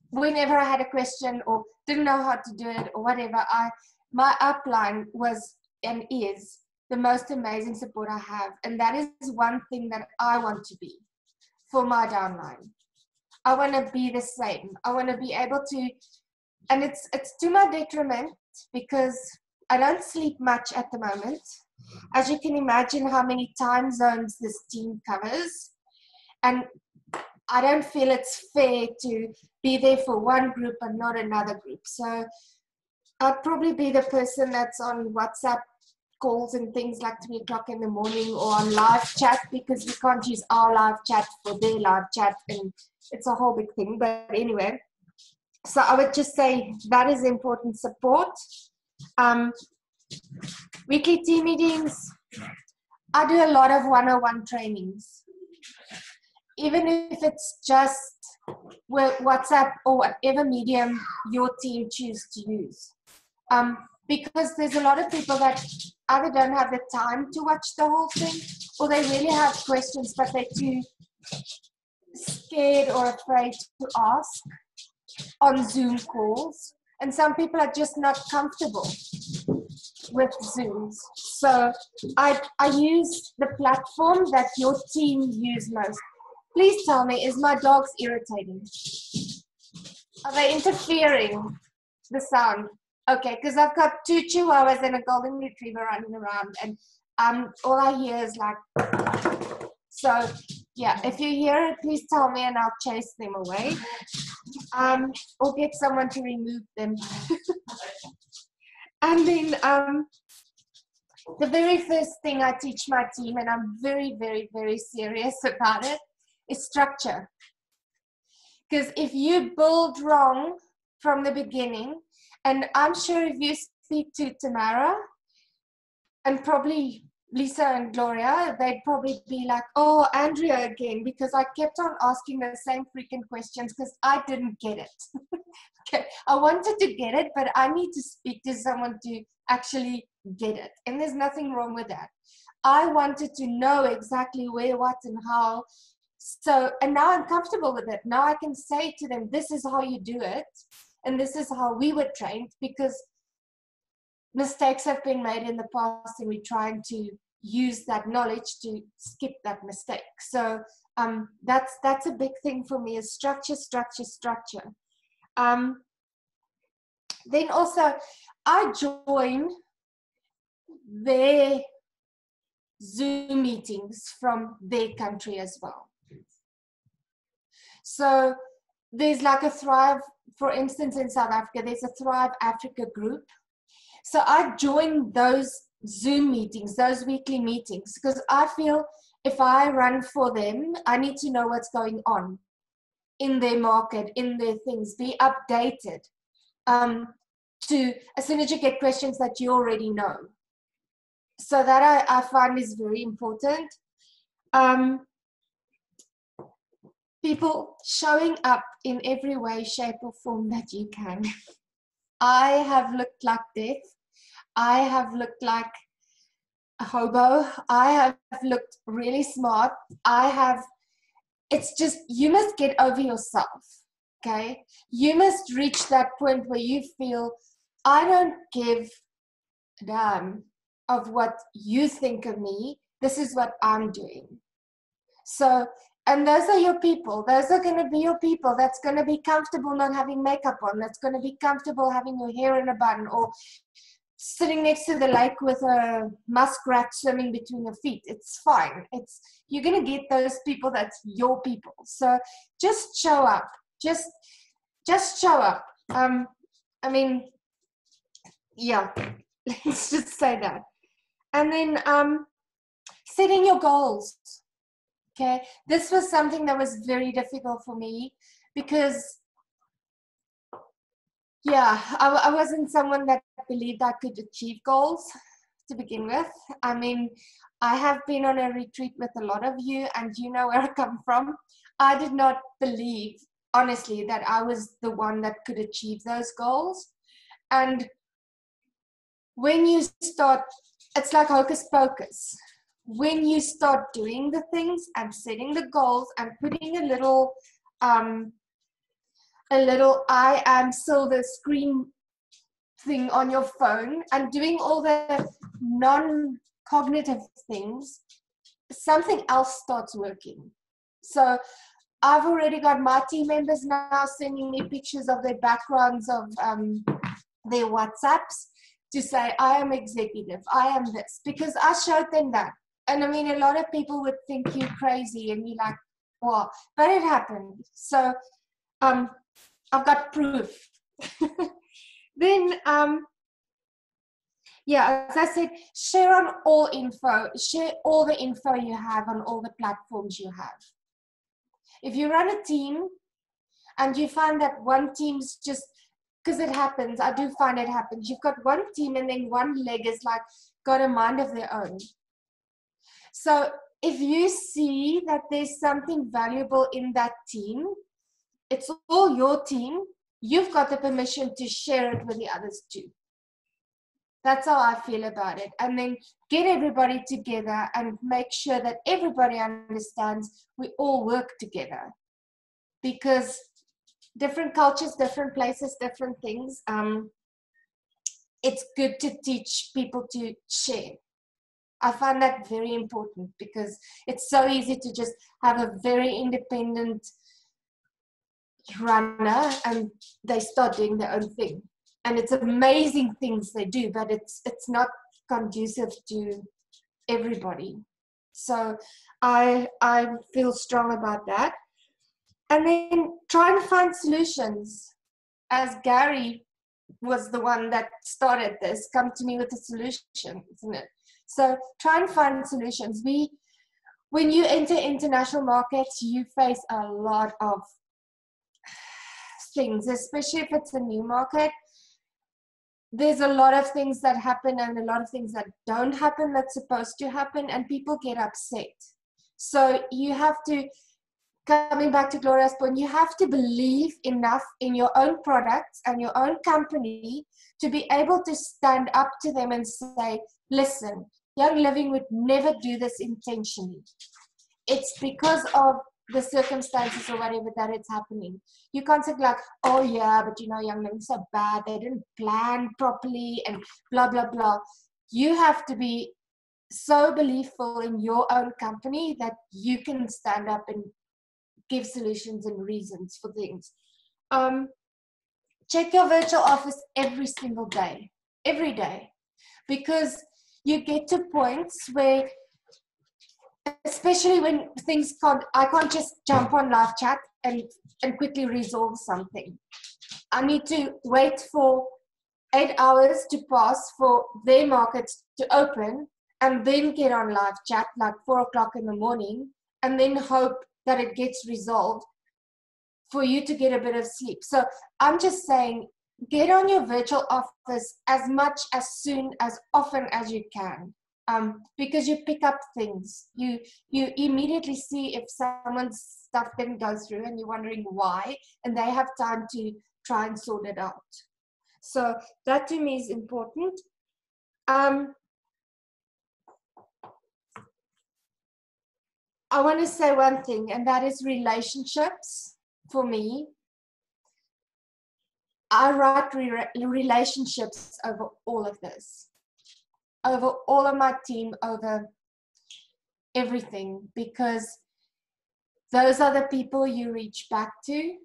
Whenever I had a question or didn't know how to do it or whatever, my upline was and is the most amazing support I have. And that is one thing that I want to be for my downline. I want to be the same. I want to be able to, and it's to my detriment because I don't sleep much at the moment. As you can imagine how many time zones this team covers. And I don't feel it's fair to be there for one group and not another group. So I'd probably be the person that's on WhatsApp calls and things like 3 o'clock in the morning or on live chat because we can't use our live chat for their live chat and it's a whole big thing. But anyway, so I would just say that is important support. Weekly team meetings. I do a lot of one-on-one trainings. Even if it's just with WhatsApp or whatever medium your team choose to use. Because there's a lot of people that either don't have the time to watch the whole thing or they really have questions but they're too scared or afraid to ask on Zoom calls. And some people are just not comfortable with Zooms. So I use the platform that your team use most. Please tell me, is my dogs irritating? Are they interfering the sound? Okay, because I've got 2 chihuahuas and a golden retriever running around and all I hear is like, so yeah, if you hear it, please tell me and I'll chase them away. Or get someone to remove them. And then the very first thing I teach my team, and I'm very, very, very serious about it, is structure. Because if you build wrong from the beginning, and I'm sure if you speak to Tamara and probably Lisa and Gloria, they'd probably be like, oh, Andrea again, because I kept on asking the same freaking questions because I didn't get it. Okay, I wanted to get it, but I need to speak to someone to actually get it. And there's nothing wrong with that. I wanted to know exactly where, what, and how. So, and now I'm comfortable with it. Now I can say to them, this is how you do it. And this is how we were trained, because mistakes have been made in the past and we're trying to use that knowledge to skip that mistake. So that's a big thing for me, is structure, structure, structure. Then also I join their Zoom meetings from their country as well. So there's like a Thrive, for instance, in South Africa, there's a Thrive Africa group. So I join those Zoom meetings, those weekly meetings, because I feel if I run for them, I need to know what's going on in their market, in their things, be updated. To as soon as you get questions that you already know. So that I find is very important. People showing up in every way, shape, or form that you can. I have looked like death. I have looked like a hobo. I have looked really smart. It's just, you must get over yourself, okay? You must reach that point where you feel, I don't give of what you think of me. This is what I'm doing. So, and those are your people. Those are going to be your people. That's going to be comfortable not having makeup on. That's going to be comfortable having your hair in a bun, or sitting next to the lake with a muskrat swimming between your feet. It's fine. You're going to get those people. That's your people. So just show up. Just show up. I mean, yeah, let's just say that. And then setting your goals. Okay, this was something that was very difficult for me because, yeah, I wasn't someone that believed I could achieve goals to begin with. I mean, I have been on a retreat with a lot of you, and you know where I come from. I did not believe, honestly, that I was the one that could achieve those goals. And when you start, it's like hocus pocus. When you start doing the things and setting the goals and putting a little I am Silver screen thing on your phone and doing all the non-cognitive things, something else starts working. So I've already got my team members now sending me pictures of their backgrounds of their WhatsApps to say, I am executive, I am this, because I showed them that. And I mean, a lot of people would think you're crazy and you're like, well, but it happened. So I've got proof. Then, yeah, as I said, share on all info, share all the info you have on all the platforms you have. If you run a team and you find that one team's just, because it happens, I do find it happens, you've got one team and then one leg is like got a mind of their own. So if you see that there's something valuable in that team, it's all your team, you've got the permission to share it with the others too. That's how I feel about it. And then get everybody together and make sure that everybody understands we all work together. Because different cultures, different places, different things, it's good to teach people to share. I find that very important because it's so easy to just have a very independent runner and they start doing their own thing. And it's amazing things they do, but it's not conducive to everybody. So I feel strong about that. And then try and find solutions. As Gary was the one that started this, come to me with a solution, isn't it? So try and find solutions. When you enter international markets, you face a lot of things, especially if it's a new market. There's a lot of things that happen and a lot of things that don't happen that's supposed to happen, and people get upset. So you have to, coming back to Gloria's point, you have to believe enough in your own products and your own company to be able to stand up to them and say, listen, Young Living would never do this intentionally. It's because of the circumstances or whatever that it's happening. You can't say like, oh yeah, but you know, Young Living's so bad, they didn't plan properly and blah, blah, blah. You have to be so believeful in your own company that you can stand up and give solutions and reasons for things. Check your virtual office every single day, every day, because you get to points where, especially when things I can't just jump on live chat and quickly resolve something. I need to wait for 8 hours to pass for their markets to open and then get on live chat like 4 o'clock in the morning and then hope that it gets resolved for you to get a bit of sleep. So I'm just saying, get on your virtual office as much, as soon, as often as you can. Because you pick up things. You immediately see if someone's stuff didn't go through and you're wondering why, and they have time to try and sort it out. So that to me is important. I want to say one thing, and that is relationships. For me, I write relationships over all of this. over all of my team, over everything, because those are the people you reach back to.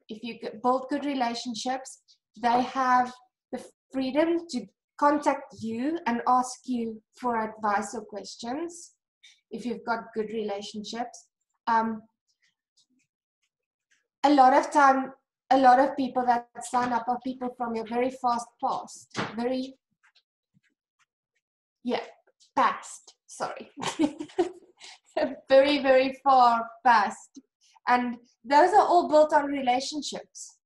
If you build good relationships, they have the freedom to contact you and ask you for advice or questions if you've got good relationships. A lot of time, a lot of people that sign up are people from your very fast past, past, sorry. Very, very far past. And those are all built on relationships.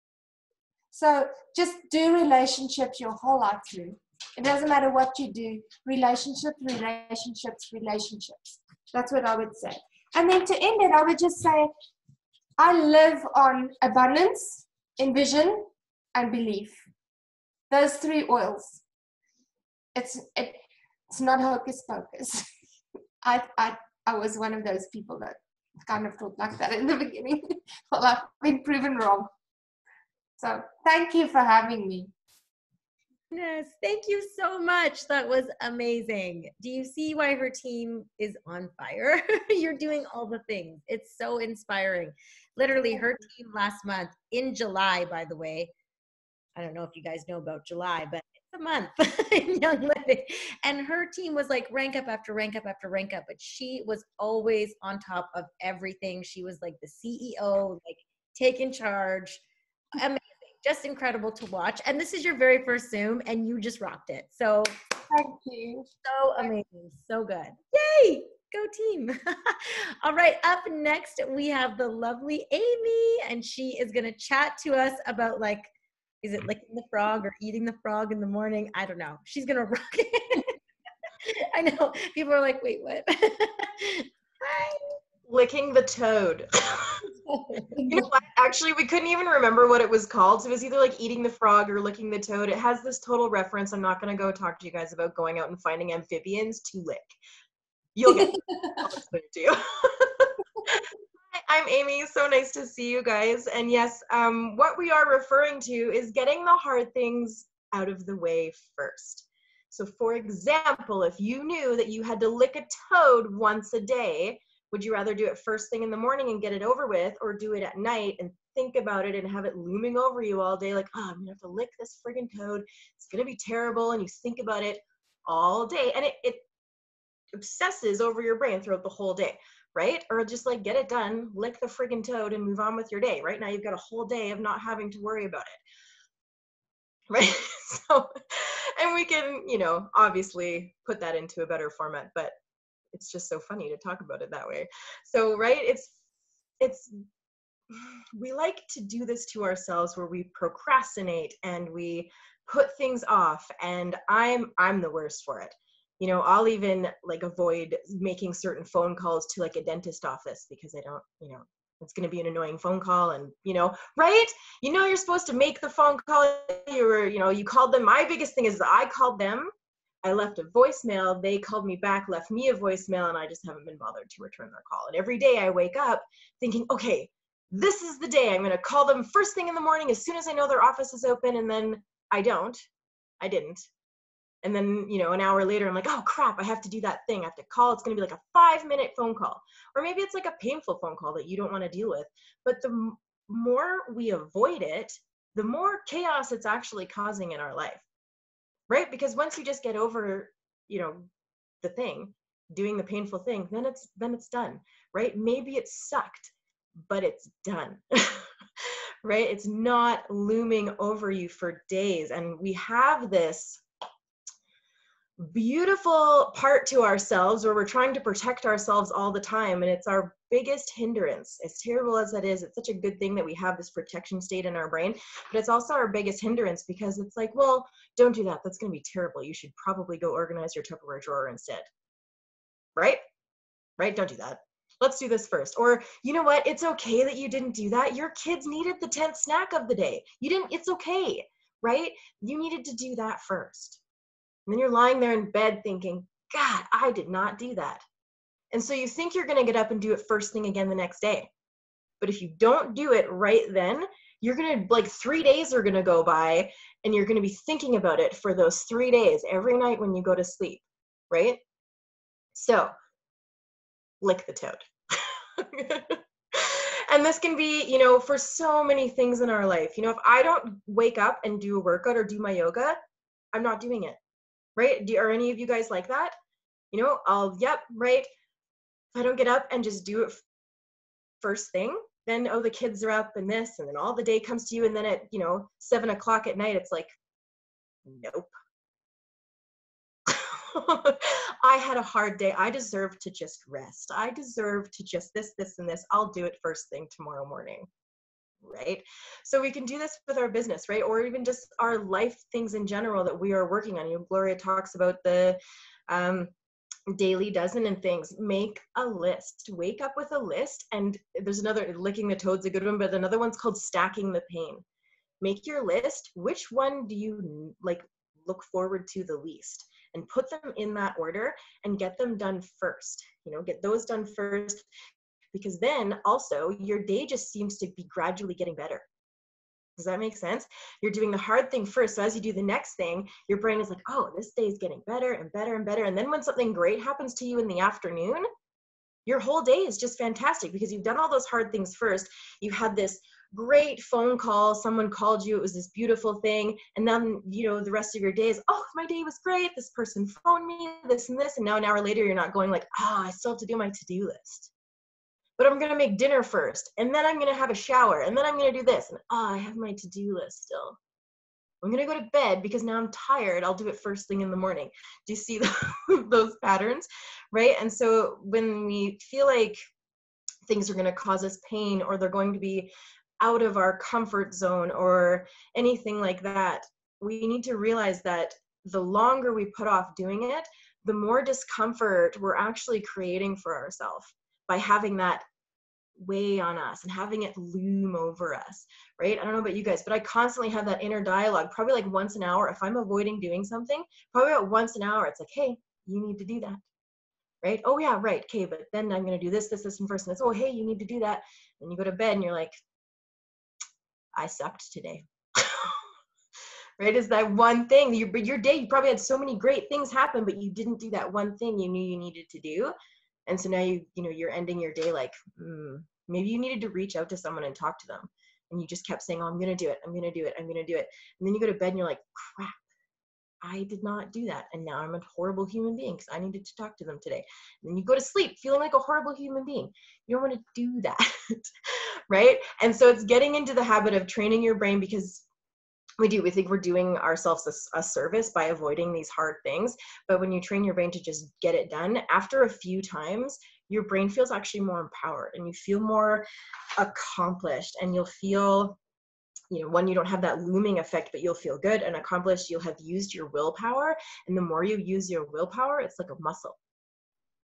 So just do relationships your whole life through. It doesn't matter what you do, relationships. That's what I would say. And then to end it, I would just say, I live on abundance, envision, and belief. Those 3 oils. It's not hocus pocus. I was one of those people that kind of thought like that in the beginning. Well, I've been proven wrong. So thank you for having me. Yes, thank you so much. That was amazing. Do you see why her team is on fire? You're doing all the things. It's so inspiring. Literally, her team last month, in July, by the way, I don't know if you guys know about July, but it's a month in Young Living. And her team was like rank up after rank up after rank up, but she was always on top of everything. She was like the CEO, like taking charge. Amazing. Just incredible to watch. And this is your very first Zoom and you just rocked it. So thank you. So amazing. So good. Yay. Go team. All right. Up next, we have the lovely Amy, and she is going to chat to us about, like, is it licking the frog or eating the frog in the morning? I don't know. She's going to rock it. I know. People are like, wait, what? Hi. Licking the toad. You know what? Actually, we couldn't even remember what it was called. So it was either like eating the frog or licking the toad. It has this total reference. I'm not going to go talk to you guys about going out and finding amphibians to lick. You'll get it. I'll explain it to you. Hi, I'm Amy. So nice to see you guys. And yes, what we are referring to is getting the hard things out of the way first. So for example, if you knew that you had to lick a toad once a day, would you rather do it first thing in the morning and get it over with, or do it at night and think about it and have it looming over you all day like, oh, I'm gonna have to lick this friggin' toad. It's gonna be terrible. And you think about it all day and it obsesses over your brain throughout the whole day, right? Or just like get it done, lick the friggin' toad and move on with your day. Right now you've got a whole day of not having to worry about it, right? So, and we can, you know, obviously put that into a better format, but it's just so funny to talk about it that way. So, right, it's we like to do this to ourselves where we procrastinate and we put things off, and I'm the worst for it. You know, I'll even like avoid making certain phone calls to like a dentist office because I don't, you know, it's going to be an annoying phone call, and you know, right? You know, you're supposed to make the phone call. You called them. My biggest thing is I called them. I left a voicemail, they called me back, left me a voicemail, and I just haven't been bothered to return their call. And every day I wake up thinking, okay, this is the day I'm gonna call them first thing in the morning as soon as I know their office is open, and then I didn't. And then, you know, an hour later, I'm like, oh crap, I have to do that thing. I have to call. It's gonna be like a 5-minute phone call. Or maybe it's like a painful phone call that you don't wanna deal with. But the more we avoid it, the more chaos it's actually causing in our life. Right? Because once you just get over, you know, the thing, doing the painful thing, then it's done, right? Maybe it sucked, but it's done, right? It's not looming over you for days. And we have this beautiful part to ourselves where we're trying to protect ourselves all the time, and it's our biggest hindrance. As terrible as that is, it's such a good thing that we have this protection state in our brain, but it's also our biggest hindrance because it's like, well, don't do that, that's going to be terrible, you should probably go organize your Tupperware drawer instead, right? Don't do that. Let's do this first. Or, you know what, it's okay that you didn't do that. Your kids needed the 10th snack of the day. You didn't, it's okay, right? You needed to do that first. And then you're lying there in bed thinking, God, I did not do that. And so you think you're going to get up and do it first thing again the next day. But if you don't do it right then, you're going to, like, 3 days are going to go by and you're going to be thinking about it for those 3 days every night when you go to sleep, right? So lick the toad. And this can be, you know, for so many things in our life. You know, if I don't wake up and do a workout or do my yoga, I'm not doing it, right? Are any of you guys like that? You know, yep, right. If I don't get up and just do it first thing, then, oh, the kids are up and this, and then all the day comes to you. And then at, you know, 7 o'clock at night, it's like, nope. I had a hard day. I deserve to just rest. I deserve to just this, and this. I'll do it first thing tomorrow morning, right? So we can do this with our business, right? Or even just our life things in general that we are working on. You know, Gloria talks about the daily dozen and things. Make a list. Wake up with a list. And there's another, licking the toad's a good one, but another one's called stacking the pain. Make your list. Which one do you like look forward to the least? And put them in that order and get them done first. You know, get those done first, because then also your day just seems to be gradually getting better. Does that make sense? You're doing the hard thing first. So as you do the next thing, your brain is like, oh, this day is getting better and better and better. And then when something great happens to you in the afternoon, your whole day is just fantastic because you've done all those hard things first. You had this great phone call, someone called you, it was this beautiful thing, and then, you know, the rest of your day is, oh, my day was great, this person phoned me, this and this, and now an hour later you're not going like, I still have to do my to-do list, but I'm gonna make dinner first, and then I'm gonna have a shower, and then I'm gonna do this, and I have my to-do list still. I'm gonna go to bed because now I'm tired, I'll do it first thing in the morning. Do you see those patterns, right? And so when we feel like things are gonna cause us pain, or they're going to be out of our comfort zone or anything like that, we need to realize that the longer we put off doing it, the more discomfort we're actually creating for ourselves by having that weigh on us and having it loom over us, right? I don't know about you guys, but I constantly have that inner dialogue, probably like once an hour. If I'm avoiding doing something, probably about once an hour, it's like, hey, you need to do that, right? Oh yeah, right, okay, but then I'm gonna do this, and first, and it's, oh, hey, you need to do that. And you go to bed and you're like, I sucked today. Right? Is that one thing, your day, you probably had so many great things happen, but you didn't do that one thing you knew you needed to do. And so now you're ending your day like, maybe you needed to reach out to someone and talk to them. And you just kept saying, oh, I'm going to do it. I'm going to do it. I'm going to do it. And then you go to bed and you're like, crap, I did not do that. And now I'm a horrible human being because I needed to talk to them today. And then you go to sleep feeling like a horrible human being. You don't want to do that. Right? And so it's getting into the habit of training your brain, because we think we're doing ourselves a service by avoiding these hard things. But when you train your brain to just get it done, after a few times, your brain feels actually more empowered and you feel more accomplished, and you'll feel, you know, one, you don't have that looming effect, but you'll feel good and accomplished. You'll have used your willpower. And the more you use your willpower, it's like a muscle.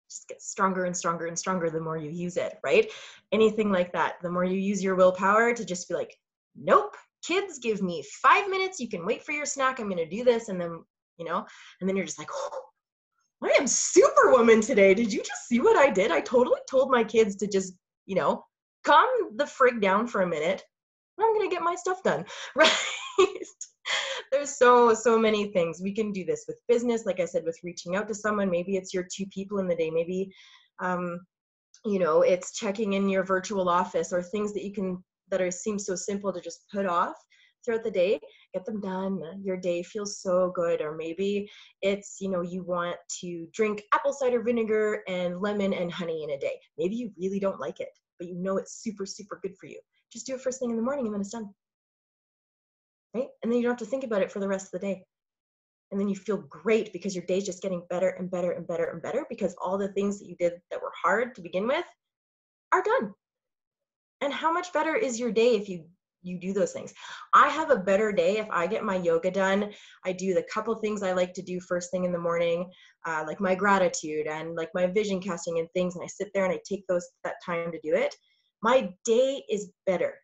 Just gets stronger and stronger and stronger the more you use it, right? Anything like that. The more you use your willpower to just be like, nope, kids, give me 5 minutes. You can wait for your snack. I'm going to do this. And then, you know, and then you're just like, oh, I am superwoman today. Did you just see what I did? I totally told my kids to just, you know, calm the frig down for a minute. I'm going to get my stuff done, right? There's so many things. We can do this with business, like I said, with reaching out to someone. Maybe it's your 2 people in the day. Maybe, you know, it's checking in your virtual office, or things that you can, that seem so simple to just put off throughout the day. Get them done. Your day feels so good. Or maybe it's, you know, you want to drink apple cider vinegar and lemon and honey in a day. Maybe you really don't like it, but you know it's super, super good for you. Just do it first thing in the morning and then it's done. Right? And then you don't have to think about it for the rest of the day. And then you feel great because your day's just getting better and better and better and better, because all the things that you did that were hard to begin with are done. And how much better is your day if you do those things? I have a better day if I get my yoga done. I do the couple things I like to do first thing in the morning, like my gratitude and like my vision casting and things. And I sit there and I take that time to do it. My day is better.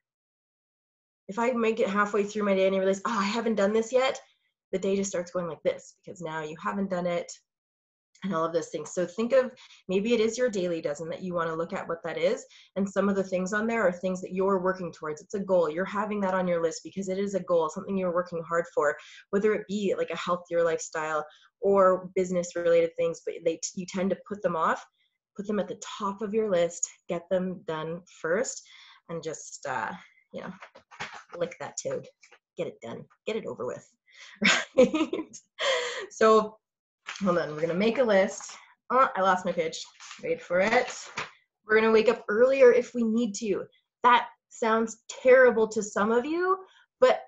If I make it halfway through my day and I realize, oh, I haven't done this yet, the day just starts going like this, because now you haven't done it. and all of those things. So think of, maybe it is your daily dozen that you want to look at what that is. And some of the things on there are things that you're working towards. It's a goal. You're having that on your list because it is a goal, something you're working hard for, whether it be like a healthier lifestyle or business related things, but you tend to put them off, put them at the top of your list, get them done first, and just, lick that toad, get it done, get it over with, right? So hold on, we're gonna make a list. Oh, I lost my page. Wait for it. We're gonna wake up earlier if we need to. That sounds terrible to some of you, but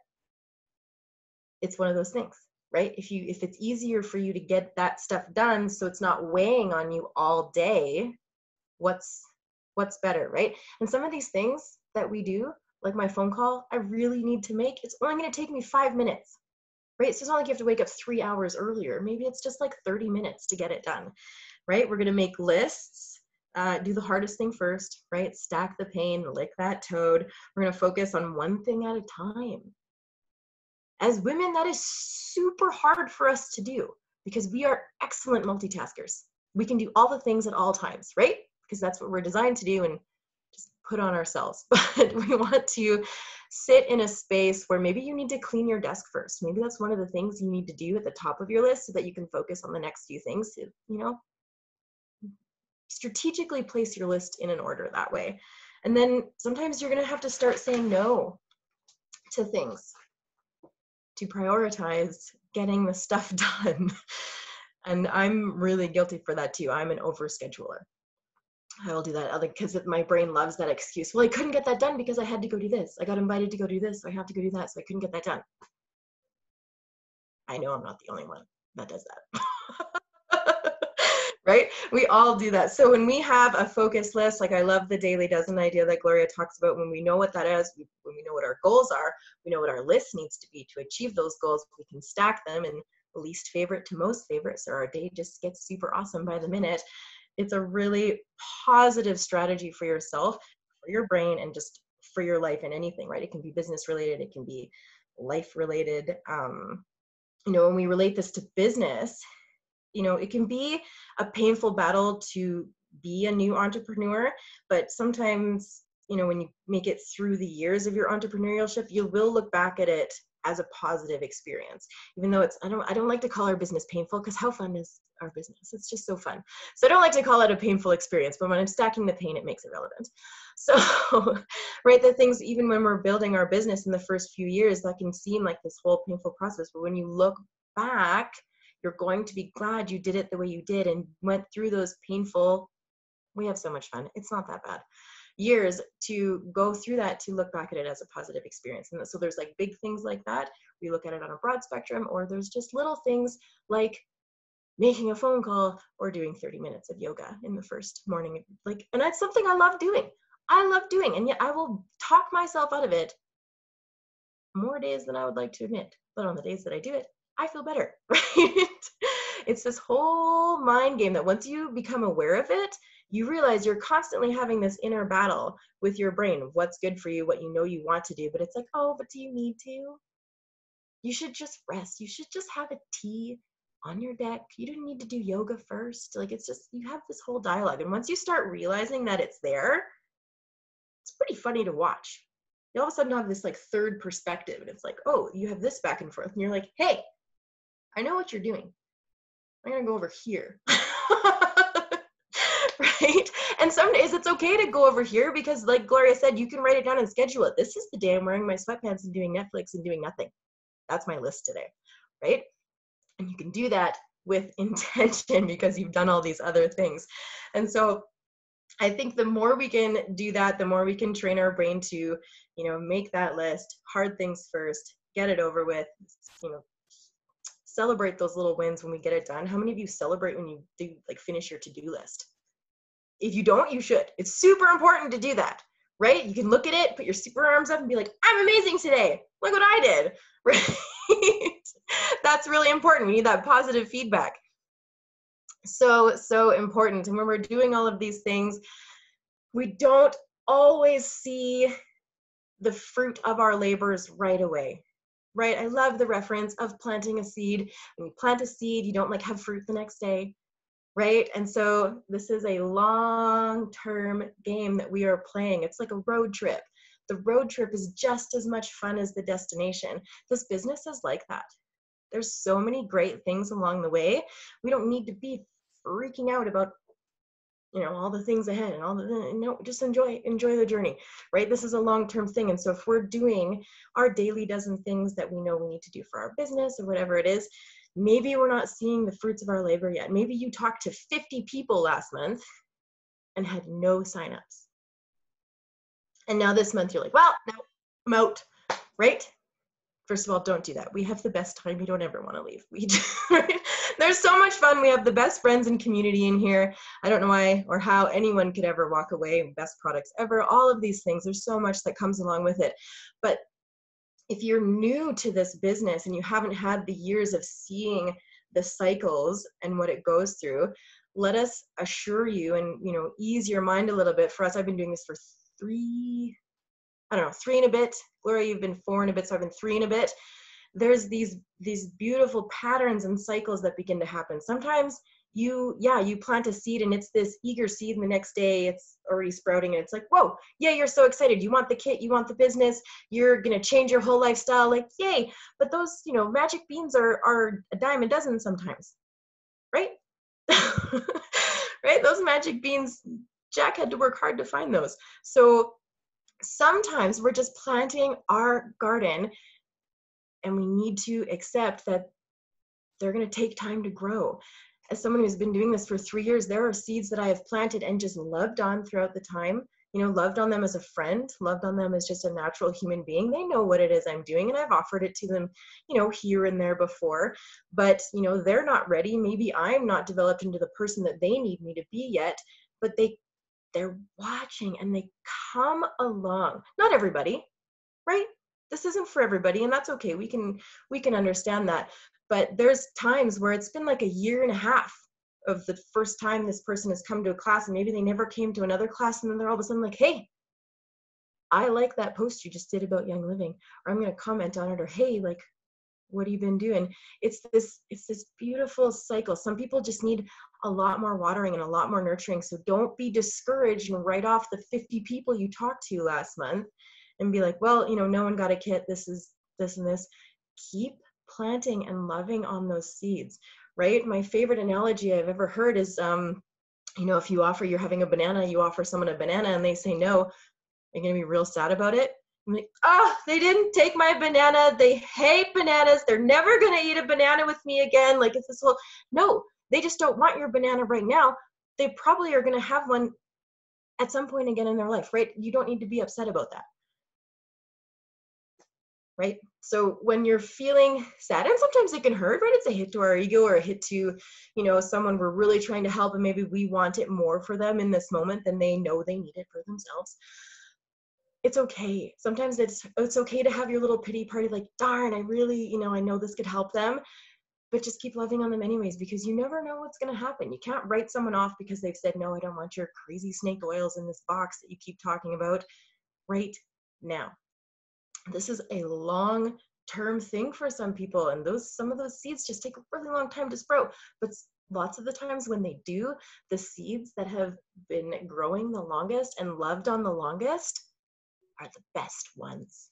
it's one of those things, right? If it's easier for you to get that stuff done so it's not weighing on you all day, what's better, right? And some of these things that we do, like my phone call, I really need to make, it's only gonna take me 5 minutes. Right? So it's not like you have to wake up 3 hours earlier. Maybe it's just like 30 minutes to get it done, right? We're going to make lists, do the hardest thing first, right? Stack the pain, lick that toad. We're going to focus on one thing at a time. As women, that is super hard for us to do because we are excellent multitaskers. We can do all the things at all times, right? Because that's what we're designed to do and just put on ourselves. But we want to sit in a space where maybe you need to clean your desk first. Maybe that's one of the things you need to do at the top of your list so that you can focus on the next few things. Strategically place your list in an order that way. And then sometimes you're going to have to start saying no to things to prioritize getting the stuff done. And I'm really guilty for that too. I'm an overscheduler. I will do that because my brain loves that excuse. Well, I couldn't get that done because I had to go do this. I got invited to go do this, so I have to go do that, so I couldn't get that done. I know I'm not the only one that does that. Right? We all do that. So when we have a focus list, like I love the daily dozen idea that Gloria talks about, when we know what that is, when we know what our goals are, we know what our list needs to be to achieve those goals, we can stack them in least favorite to most favorite, so our day just gets super awesome by the minute. It's a really positive strategy for yourself, for your brain, and just for your life and anything, right? It can be business related, it can be life related. When we relate this to business, it can be a painful battle to be a new entrepreneur, but sometimes, when you make it through the years of your entrepreneurship, you will look back at it as a positive experience, even though I don't like to call our business painful, because how fun is our business? It's just so fun. So I don't like to call it a painful experience, but when I'm stacking the pain, it makes it relevant. So, right, the things, even when we're building our business in the first few years, that can seem like this whole painful process, but when you look back, you're going to be glad you did it the way you did and went through those painful, we have so much fun, it's not that bad, years to go through that, to look back at it as a positive experience. And so there's like big things like that, we look at it on a broad spectrum, or there's just little things like making a phone call or doing 30 minutes of yoga in the first morning. And that's something I love doing. And yet I will talk myself out of it more days than I would like to admit. But on the days that I do it, I feel better, right? It's this whole mind game that once you become aware of it, you realize you're constantly having this inner battle with your brain of what's good for you, what you know you want to do. But it's like, oh, but do you need to? You should just rest. You should just have a tea on your deck. You don't need to do yoga first. It's just, you have this whole dialogue. And once you start realizing that it's there, it's pretty funny to watch. You all of a sudden have this third perspective, and it's like, oh, you have this back and forth. And you're like, hey, I know what you're doing. I'm going to go over here. Right? And some days it's okay to go over here because, like Gloria said, you can write it down and schedule it. This is the day I'm wearing my sweatpants and doing Netflix and doing nothing. That's my list today, right? And you can do that with intention because you've done all these other things. And so I think the more we can do that, the more we can train our brain to, make that list, hard things first, get it over with, celebrate those little wins when we get it done. How many of you celebrate when you do finish your to-do list? If you don't, you should. It's super important to do that, right? You can look at it, put your super arms up and be like, I'm amazing today. Look what I did, right? That's really important. We need that positive feedback. So important. And when we're doing all of these things, we don't always see the fruit of our labors right away, right? I love the reference of planting a seed. When you plant a seed, you don't have fruit the next day. right? And so this is a long-term game that we are playing. It's like a road trip. The road trip is just as much fun as the destination. This business is like that. There's so many great things along the way. We don't need to be freaking out about, you know, all the things ahead and all the, no, just enjoy the journey, right? This is a long-term thing. And so if we're doing our daily dozen things that we know we need to do for our business or whatever it is, maybe we're not seeing the fruits of our labor yet. Maybe you talked to 50 people last month and had no signups. And now this month you're like, well, no, I'm out, right? First of all, don't do that. We have the best time. We don't ever want to leave. Right? There's so much fun. We have the best friends and community in here. I don't know why or how anyone could ever walk away. Best products ever. All of these things. There's so much that comes along with it. But if you're new to this business and you haven't had the years of seeing the cycles and what it goes through, let us assure you and, you know, ease your mind a little bit. For us, I've been doing this for 3 and a bit. Gloria, you've been 4 and a bit, so I've been 3 and a bit. There's these beautiful patterns and cycles that begin to happen. Sometimes you plant a seed and it's this eager seed, and the next day it's already sprouting and it's like, whoa, yeah, you're so excited. You want the kit, you want the business, you're gonna change your whole lifestyle, like, yay. But those, you know, magic beans are a dime a dozen sometimes, right? Right? Those magic beans, Jack had to work hard to find those. So sometimes we're just planting our garden and we need to accept that they're going to take time to grow. As someone who's been doing this for 3 years, there are seeds that I have planted and just loved on throughout the time, you know, loved on them as a friend, loved on them as just a natural human being. They know what it is I'm doing and I've offered it to them, you know, here and there before, but, you know, they're not ready. Maybe I'm not developed into the person that they need me to be yet, but they're watching and they come along. Not everybody, right? This isn't for everybody, and that's okay. We can understand that. But there's times where it's been like a year and a half of the first time this person has come to a class, and maybe they never came to another class, and then they're all of a sudden like, hey, I like that post you just did about Young Living, or I'm going to comment on it, or hey, like, what have you been doing? It's this beautiful cycle. Some people just need a lot more watering and a lot more nurturing. So don't be discouraged and write off the 50 people you talked to last month and be like, well, you know, no one got a kit. This is this and this. Keep planting and loving on those seeds, right? My favorite analogy I've ever heard is, you know, if you're having a banana, you offer someone a banana and they say no, you're going to be real sad about it. I'm like, oh, they didn't take my banana. They hate bananas. They're never going to eat a banana with me again. Like, it's this whole, no, they just don't want your banana right now. They probably are going to have one at some point again in their life, right? You don't need to be upset about that, right? So when you're feeling sad, and sometimes it can hurt, right? It's a hit to our ego or a hit to, you know, someone we're really trying to help and maybe we want it more for them in this moment than they know they need it for themselves. It's okay. Sometimes it's okay to have your little pity party, like, darn, I really, you know, I know this could help them, but just keep loving on them anyways, because you never know what's going to happen. You can't write someone off because they've said, no, I don't want your crazy snake oils in this box that you keep talking about right now. This is a long-term thing for some people, and some of those seeds just take a really long time to sprout. But lots of the times when they do, the seeds that have been growing the longest and loved on the longest are the best ones.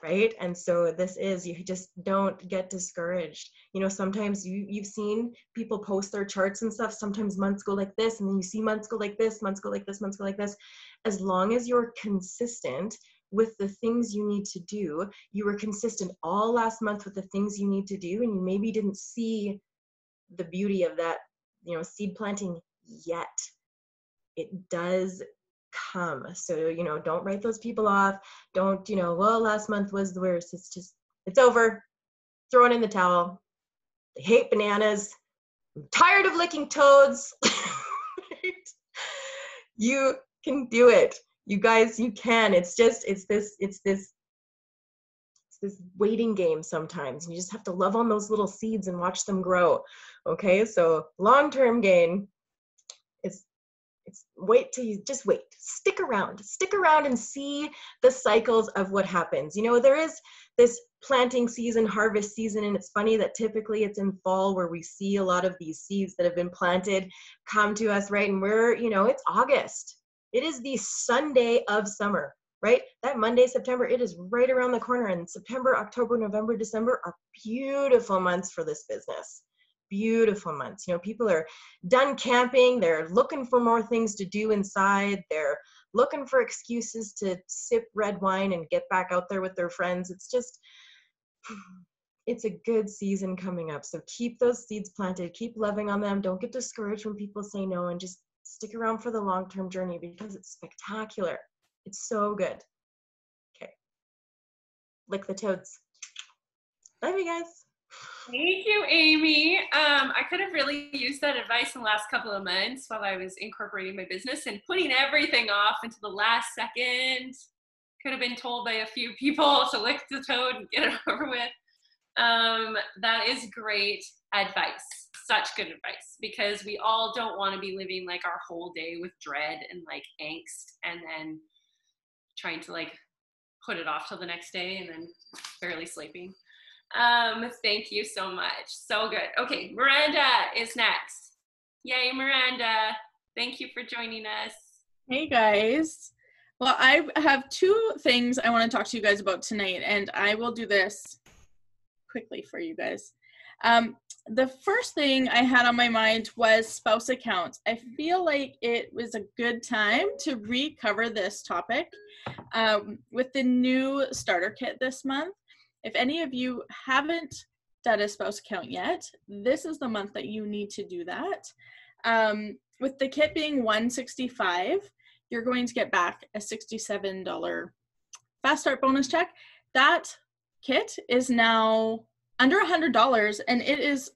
Right? And so this is, you just don't get discouraged. You know, sometimes you've seen people post their charts and stuff. Sometimes months go like this, and then you see months go like this, months go like this, months go like this. As long as you're consistent with the things you need to do, you were consistent all last month with the things you need to do, and you maybe didn't see the beauty of that, you know, seed planting yet. It does come. So, you know, don't write those people off. Don't, you know, well, last month was the worst. It's over. Throw it in the towel. They hate bananas. I'm tired of licking toads. You can do it. You guys, you can. It's this waiting game sometimes. You just have to love on those little seeds and watch them grow. Okay, so long-term gain is Stick around and see the cycles of what happens. You know, there is this planting season, harvest season, and it's funny that typically it's in fall where we see a lot of these seeds that have been planted come to us, right? And we're, you know, it's August. It is the Sunday of summer, right? That Monday, September, it is right around the corner. And September, October, November, December are beautiful months for this business. Beautiful months. You know, people are done camping. They're looking for more things to do inside. They're looking for excuses to sip red wine and get back out there with their friends. It's just, it's a good season coming up. So keep those seeds planted, keep loving on them. Don't get discouraged when people say no, and just stick around for the long-term journey because it's spectacular. It's so good. Okay. Lick the toads. Love you guys. Thank you, Amy. I could have really used that advice in the last couple of months while I was incorporating my business and putting everything off into the last second. Could have been told by a few people to lick the toad and get it over with. That is great advice. Such good advice, because we all don't want to be living like our whole day with dread and like angst and then trying to like put it off till the next day and then barely sleeping. Thank you so much. So good. Okay, Miranda is next. Yay, Miranda. Thank you for joining us. Hey guys. Well, I have two things I want to talk to you guys about tonight, and I will do this quickly for you guys. The first thing I had on my mind was spouse accounts. I feel like it was a good time to recover this topic with the new starter kit this month. If any of you haven't done a spouse account yet, this is the month that you need to do that. With the kit being $165, you're going to get back a $67 Fast Start bonus check. That kit is now under $100, and it is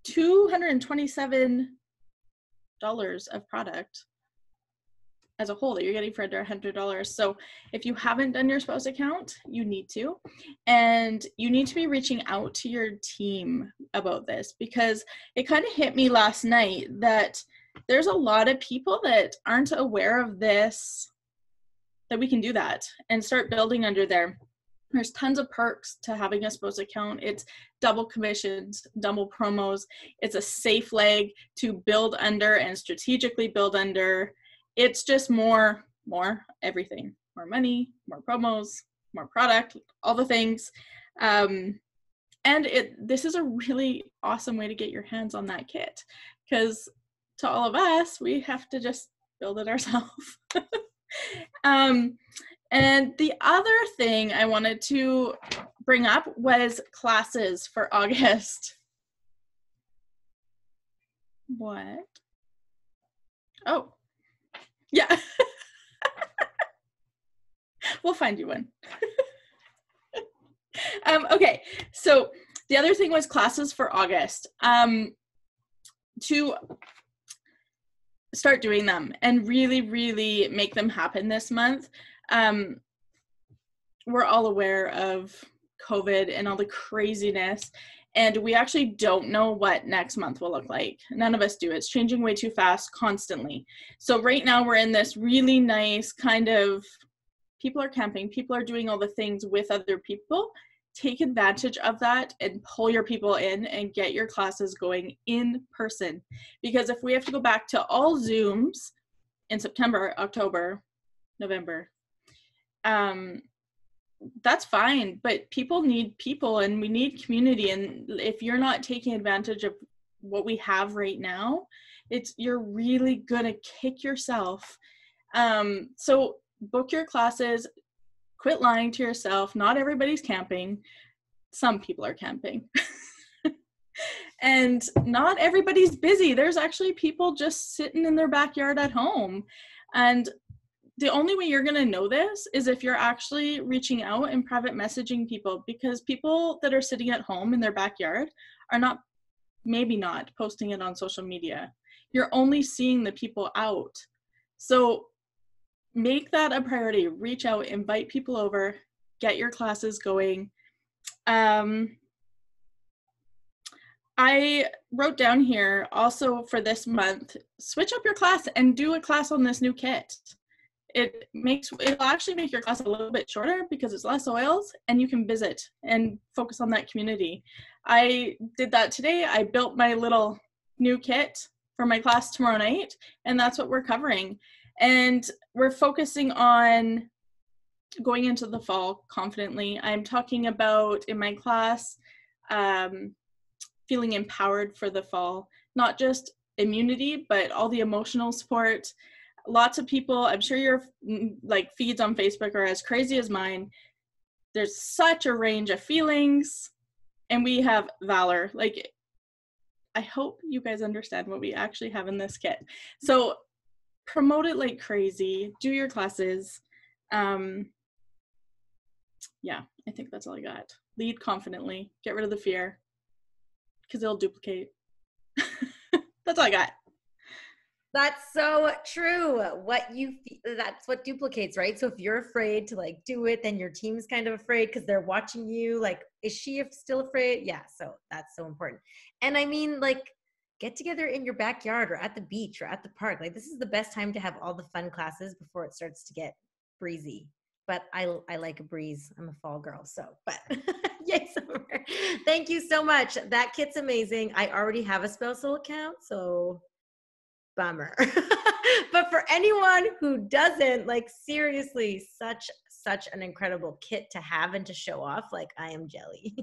$227 of product as a whole that you're getting for under $100. So if you haven't done your spouse account, you need to. And you need to be reaching out to your team about this, because it kind of hit me last night that there's a lot of people that aren't aware of this, that we can do that and start building under there. There's tons of perks to having a spouse account. It's double commissions, double promos. It's a safe leg to build under and strategically build under. It's just more everything. More money, more promos, more product, all the things. And this is a really awesome way to get your hands on that kit, because to all of us, we have to just build it ourselves. And the other thing I wanted to bring up was classes for August. What? Oh, yeah. We'll find you one. Okay, so the other thing was classes for August. To start doing them and really, really make them happen this month. We're all aware of COVID and all the craziness, and we actually don't know what next month will look like. None of us do. It's changing way too fast constantly. So right now we're in this really nice kind of, people are camping, people are doing all the things with other people. Take advantage of that and pull your people in and get your classes going in person. Because if we have to go back to all Zooms in September, October, November, that's fine, but people need people and we need community. And if you're not taking advantage of what we have right now, you're really gonna kick yourself. So book your classes, quit lying to yourself. Not everybody's camping. Some people are camping. And not everybody's busy. There's actually people just sitting in their backyard at home. And the only way you're going to know this is if you're actually reaching out and private messaging people, because people that are sitting at home in their backyard are maybe not posting it on social media. You're only seeing the people out. So make that a priority. Reach out, invite people over, get your classes going. I wrote down here also for this month, switch up your class and do a class on this new kit. It'll actually make your class a little bit shorter because it's less oils, and you can visit and focus on that community. I did that today. I built my little new kit for my class tomorrow night, and that's what we're covering. And we're focusing on going into the fall confidently. I'm talking about in my class feeling empowered for the fall, not just immunity, but all the emotional support. Lots of people, I'm sure your like feeds on Facebook are as crazy as mine. There's such a range of feelings, and we have valor. Like, I hope you guys understand what we actually have in this kit. So promote it like crazy, do your classes. Yeah, I think that's all I got. Lead confidently, get rid of the fear, because it'll duplicate. That's all I got. That's so true. That's what duplicates, right? So if you're afraid to like do it, then your team's kind of afraid because they're watching you. Like, is she still afraid? Yeah. So that's so important. And I mean, like, get together in your backyard or at the beach or at the park. Like, this is the best time to have all the fun classes before it starts to get breezy. But I like a breeze. I'm a fall girl. So, but yay, summer. Thank you so much. That kit's amazing. I already have a Spousal account, so bummer. But for anyone who doesn't, like, seriously, such an incredible kit to have and to show off. Like, I am jelly.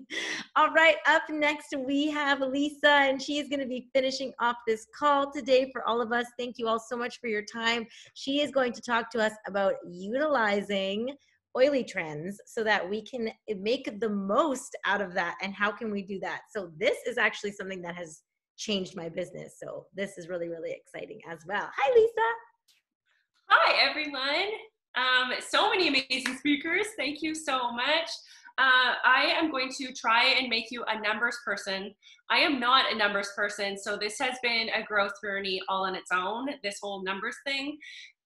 All right, up next we have Lisa, and she is going to be finishing off this call today for all of us. Thank you all so much for your time. She is going to talk to us about utilizing oily trends so that we can make the most out of that. And how can we do that? So this is actually something that has changed my business. So this is really, really exciting as well. Hi, Lisa. Hi, everyone. So many amazing speakers. Thank you so much. I am going to try and make you a numbers person. I am not a numbers person, so this has been a growth journey all on its own, this whole numbers thing.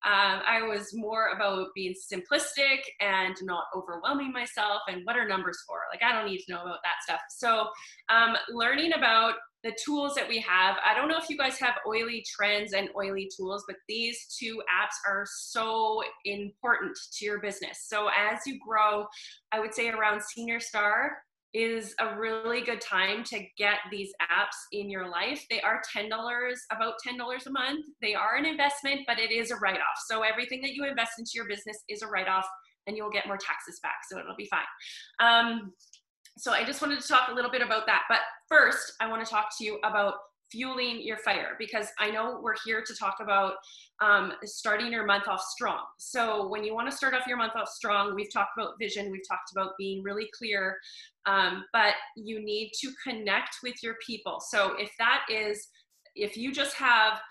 I was more about being simplistic and not overwhelming myself and what are numbers for? Like, I don't need to know about that stuff. So learning about the tools that we have. I don't know if you guys have oily trends and oily tools, but these two apps are so important to your business. So as you grow, I would say around Senior Star is a really good time to get these apps in your life. They are $10, about $10 a month. They are an investment, but it is a write-off. So everything that you invest into your business is a write-off, and you'll get more taxes back, so it'll be fine. So I just wanted to talk a little bit about that. But first, I want to talk to you about fueling your fire, because I know we're here to talk about starting your month off strong. So when you want to start off your month off strong, we've talked about vision, we've talked about being really clear, but you need to connect with your people. So if you just have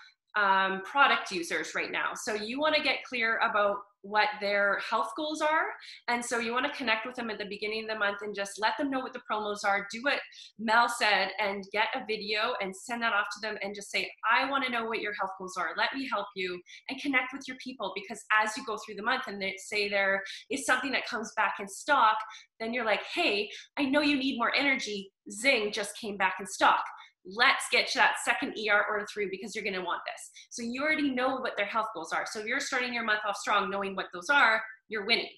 product users right now, so you want to get clear about what their health goals are, and so you want to connect with them at the beginning of the month and just let them know what the promos are. Do what Mel said and get a video and send that off to them and just say, I want to know what your health goals are, let me help you, and connect with your people. Because as you go through the month and they say there is something that comes back in stock, then you're like, hey, I know you need more energy, zing, just came back in stock. Let's get to that second ER order through because you're going to want this. So you already know what their health goals are. So if you're starting your month off strong, knowing what those are, you're winning.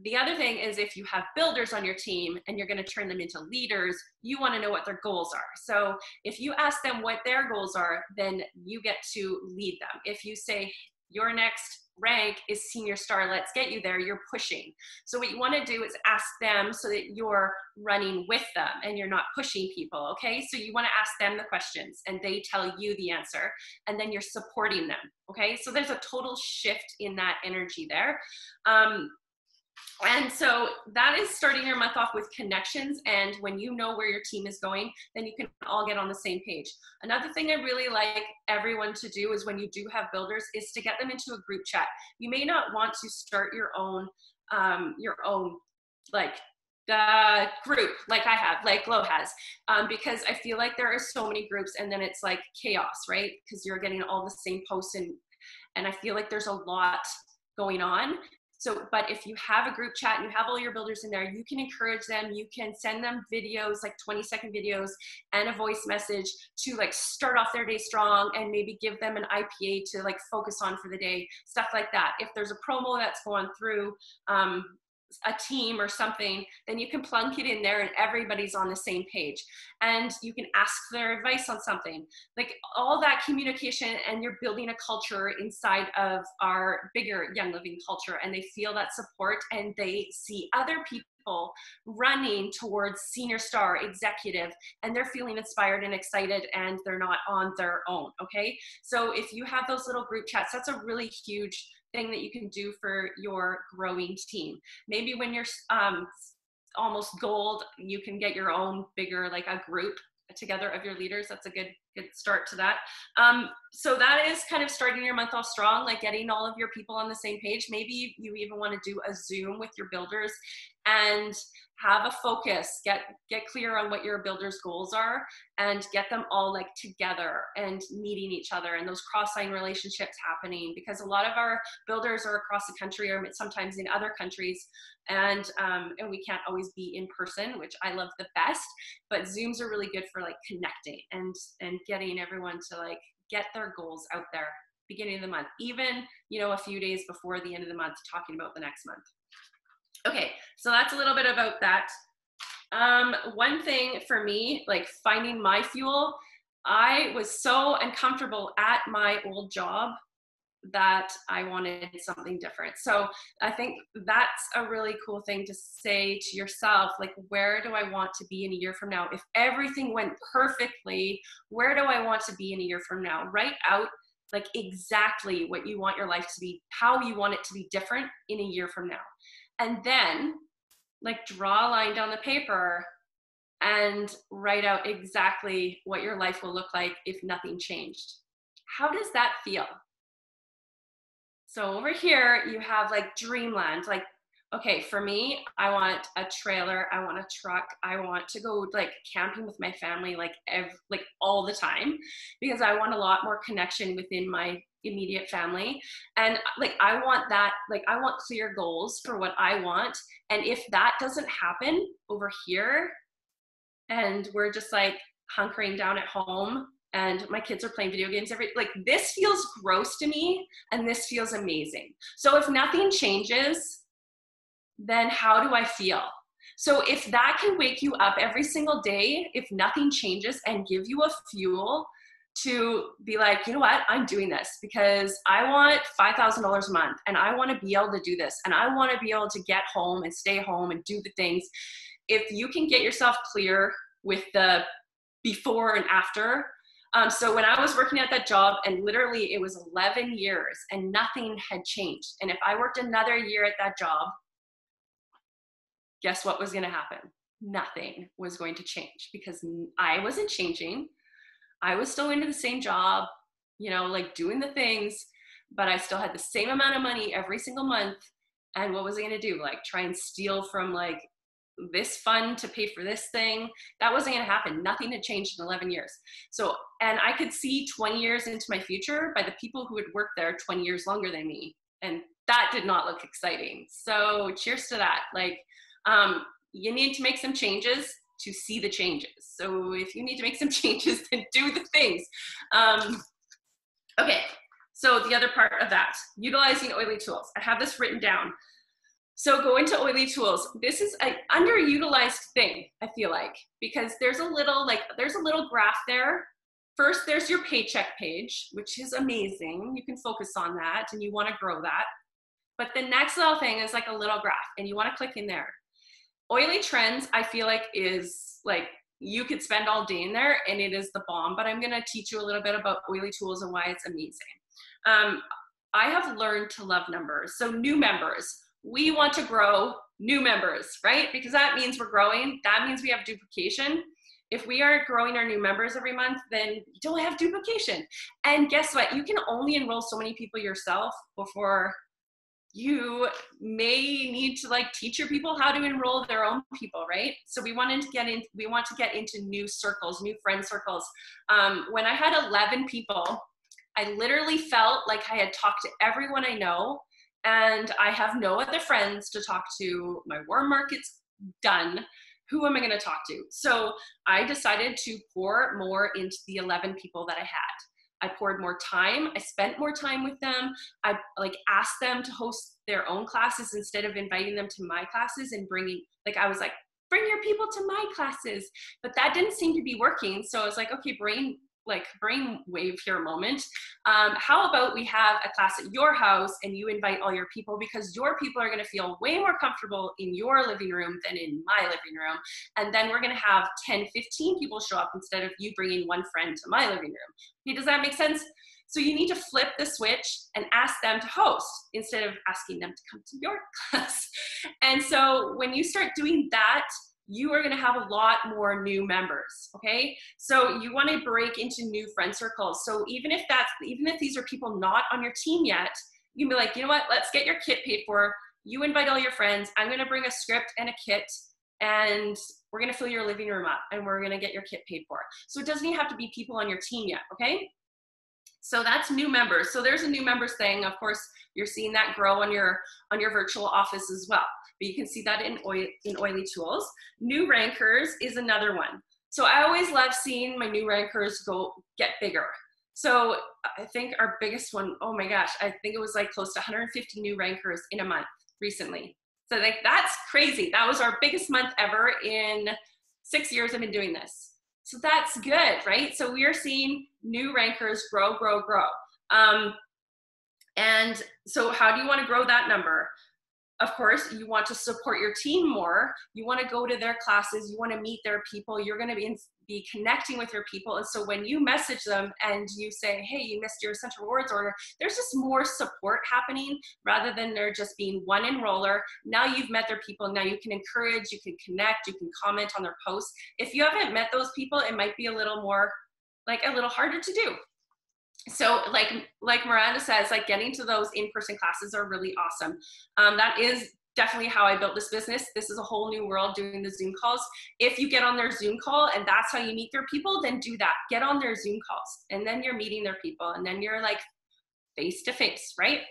The other thing is, if you have builders on your team and you're going to turn them into leaders, you want to know what their goals are. So if you ask them what their goals are, then you get to lead them. If you say your next rank is Senior Star, let's get you there, you're pushing. So what you want to do is ask them so that you're running with them and you're not pushing people, okay? So you want to ask them the questions and they tell you the answer, and then you're supporting them, okay? So there's a total shift in that energy there. And so that is starting your month off with connections, and when you know where your team is going, then you can all get on the same page. Another thing I really like everyone to do is, when you do have builders, is to get them into a group chat. You may not want to start your own like group like I have, like Glow has, because I feel like there are so many groups and then it's like chaos, right? Because you're getting all the same posts, and I feel like there's a lot going on. So, but if you have a group chat and you have all your builders in there, you can encourage them. You can send them videos, like 20-second videos and a voice message to like start off their day strong, and maybe give them an IPA to like focus on for the day, stuff like that. If there's a promo that's going through a team or something, then you can plunk it in there and everybody's on the same page, and you can ask their advice on something, like all that communication, and you're building a culture inside of our bigger Young Living culture, and they feel that support, and they see other people running towards senior star executive, and they're feeling inspired and excited, and they're not on their own. Okay, so if you have those little group chats, that's a really huge thing that you can do for your growing team. Maybe when you're almost gold, you can get your own bigger, like a group together of your leaders. That's a good start to that. So that is kind of starting your month off strong, like getting all of your people on the same page. Maybe you even want to do a Zoom with your builders and have a focus, get clear on what your builders' goals are, and get them all like together and meeting each other, and those cross-line relationships happening, because a lot of our builders are across the country or sometimes in other countries, and we can't always be in person, which I love the best, but Zooms are really good for like connecting and getting everyone to like get their goals out there beginning of the month, even, you know, a few days before the end of the month, talking about the next month. Okay, so that's a little bit about that. One thing for me, like finding my fuel, I was so uncomfortable at my old job that I wanted something different. So I think that's a really cool thing to say to yourself, like, where do I want to be in a year from now? If everything went perfectly, where do I want to be in a year from now? Write out like exactly what you want your life to be, how you want it to be different in a year from now. And then like draw a line down the paper and write out exactly what your life will look like if nothing changed. How does that feel? So over here, you have like dreamland. Like, okay, for me, I want a trailer, I want a truck, I want to go like camping with my family like all the time, because I want a lot more connection within my immediate family. And like, I want that, like, I want clear goals for what I want. And if that doesn't happen over here, and we're just like hunkering down at home, and my kids are playing video games like, this feels gross to me, and this feels amazing. So if nothing changes, then how do I feel? So if that can wake you up every single day, if nothing changes, and give you a fuel to be like, you know what, I'm doing this because I want $5,000 a month, and I want to be able to do this, and I want to be able to get home and stay home and do the things. If you can get yourself clear with the before and after. So when I was working at that job, and literally it was 11 years and nothing had changed. And if I worked another year at that job, guess what was going to happen? Nothing was going to change, because I wasn't changing. I was still into the same job, you know, like doing the things, but I still had the same amount of money every single month. And what was I going to do? Like try and steal from like this fund to pay for this thing? That wasn't going to happen. Nothing had changed in 11 years. So, and I could see 20 years into my future by the people who had worked there 20 years longer than me. And that did not look exciting. So cheers to that. Like, you need to make some changes to see the changes. So if you need to make some changes, then do the things. Okay, so the other part of that, utilizing oily tools. I have this written down. So go into oily tools. This is an underutilized thing, I feel like, because there's a little graph there. First, there's your paycheck page, which is amazing. You can focus on that, and you want to grow that. But the next little thing is like a little graph, and you want to click in there. Oily trends, I feel like, is like, you could spend all day in there, and it is the bomb, but I'm going to teach you a little bit about oily tools and why it's amazing. I have learned to love numbers. So new members, we want to grow new members, right? Because that means we're growing. That means we have duplication. If we aren't growing our new members every month, then you don't have duplication. And guess what? You can only enroll so many people yourself before you may need to like teach your people how to enroll their own people, right? So we want to get into new circles, new friend circles. When I had 11 people, I literally felt like I had talked to everyone I know, and I have no other friends to talk to. My warm market's done. Who am I going to talk to? So I decided to pour more into the 11 people that I had. I poured more time. I spent more time with them. I asked them to host their own classes instead of inviting them to my classes and bringing, I was like, bring your people to my classes. But that didn't seem to be working. So I was like, okay, brainwave here a moment. How about we have a class at your house and you invite all your people, because your people are going to feel way more comfortable in your living room than in my living room. And then we're going to have 10, 15 people show up instead of you bringing one friend to my living room. Okay, does that make sense? So you need to flip the switch and ask them to host instead of asking them to come to your class. And so when you start doing that, you are going to have a lot more new members. Okay, so you want to break into new friend circles. So even if these are people not on your team yet, you can be like, you know what, let's get your kit paid for. You invite all your friends. I'm going to bring a script and a kit, and we're going to fill your living room up, and we're going to get your kit paid for. So it doesn't even have to be people on your team yet. Okay, so that's new members. So there's a new members thing. Of course, you're seeing that grow on your virtual office as well. But you can see that in Oily Tools. New rankers is another one. So I always love seeing my new rankers get bigger. So I think our biggest one, oh my gosh, I think it was close to 150 new rankers in a month recently. So that's crazy. That was our biggest month ever in 6 years I've been doing this. So that's good, right? So we are seeing new rankers grow. And so how do you want to grow that number? Of course, you want to support your team more. You want to go to their classes. You want to meet their people. You're going to be connecting with your people. And so when you message them and you say, hey, you missed your Essential Rewards order, there's just more support happening rather than there just being one enroller. Now you've met their people. Now you can encourage, you can connect, you can comment on their posts. If you haven't met those people, it might be a little harder to do. So like Miranda says, getting to those in-person classes are really awesome. That is definitely how I built this business. This is a whole new world, doing the Zoom calls. If you get on their Zoom call and that's how you meet their people, then do that. Get on their Zoom calls, and then you're meeting their people, and then you're face to face, right?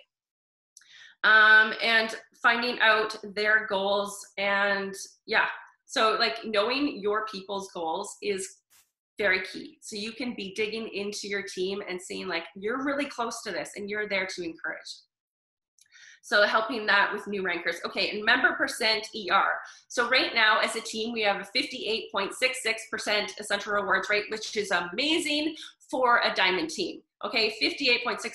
And finding out their goals, and yeah. So knowing your people's goals is very key. So you can be digging into your team and seeing you're really close to this and you're there to encourage. So helping that with new rankers. Okay, and member percent ER. So right now as a team, we have a 58.66% Essential Rewards rate, which is amazing for a diamond team. Okay, 58.66,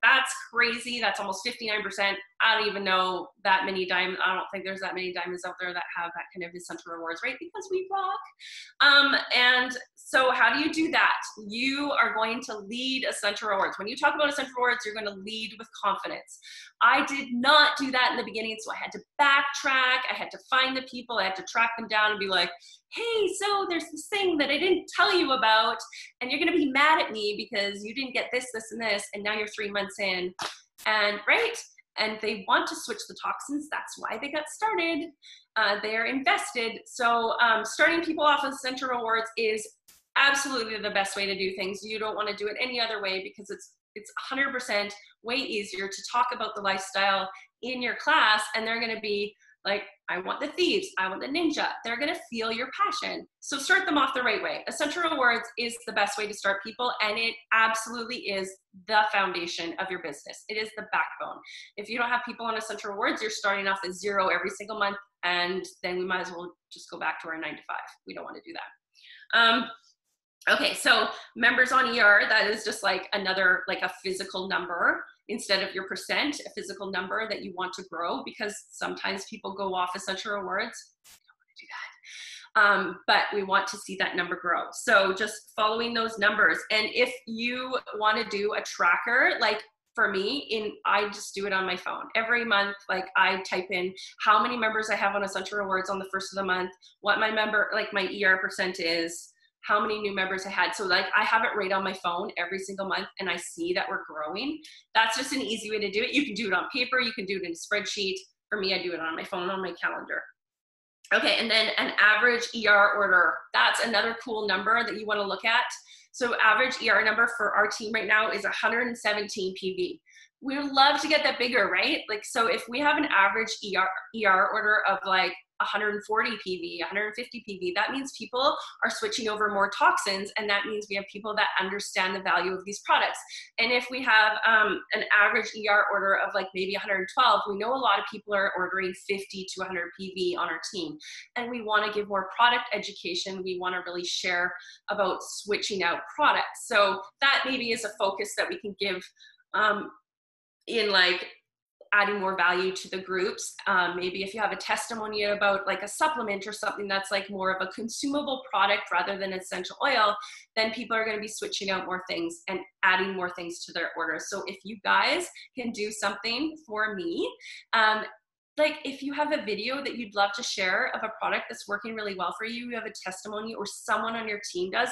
that's crazy. That's almost 59%. I don't even know that many diamonds. I don't think there's that many diamonds out there that have that kind of Essential Rewards rate, because we rock. And so how do you do that? You are going to lead Essential Rewards. When you talk about Essential Rewards, you're going to lead with confidence. I did not do that in the beginning, so I had to backtrack. I had to find the people. I had to track them down and be like, hey, so there's this thing that I didn't tell you about, and you're going to be mad at me because you didn't get this, this, and this, and now you're 3 months in, and right? And they want to switch the toxins. That's why they got started. They're invested. So starting people off with Essential Rewards is absolutely the best way to do things. You don't want to do it any other way, because it's 100% way easier to talk about the lifestyle in your class, and they're going to be like, I want the thieves, I want the ninja. They're going to feel your passion. So start them off the right way. Essential Rewards is the best way to start people, and it absolutely is the foundation of your business. It is the backbone. If you don't have people on Essential Rewards, you're starting off at 0 every single month, and then we might as well just go back to our 9 to 5. We don't want to do that. Okay, so members on ER, that is just another, a physical number instead of your percent, a physical number that you want to grow, because sometimes people go off Essential Rewards. We don't want to do that. But we want to see that number grow. So just following those numbers. And if you want to do a tracker, for me, I just do it on my phone. Every month, I type in how many members I have on Essential Rewards on the first of the month, what my my ER percent is, how many new members I had. So I have it right on my phone every single month, and I see that we're growing. That's just an easy way to do it. You can do it on paper. You can do it in a spreadsheet. For me, I do it on my phone, on my calendar. Okay, and then an average ER order. That's another cool number that you want to look at. So average ER number for our team right now is 117 PV. we would love to get that bigger, right? Like, so if we have an average ER order of like 140 PV, 150 PV, that means people are switching over more toxins, and that means we have people that understand the value of these products. And if we have an average ER order of like maybe 112, we know a lot of people are ordering 50 to 100 PV on our team, and we want to give more product education. We want to really share about switching out products. So that maybe is a focus that we can give in like adding more value to the groups. Maybe if you have a testimony about like a supplement or something that's like more of a consumable product rather than essential oil, then people are going to be switching out more things and adding more things to their orders. So if you guys can do something for me, like if you have a video that you'd love to share of a product that's working really well for you, you have a testimony or someone on your team does,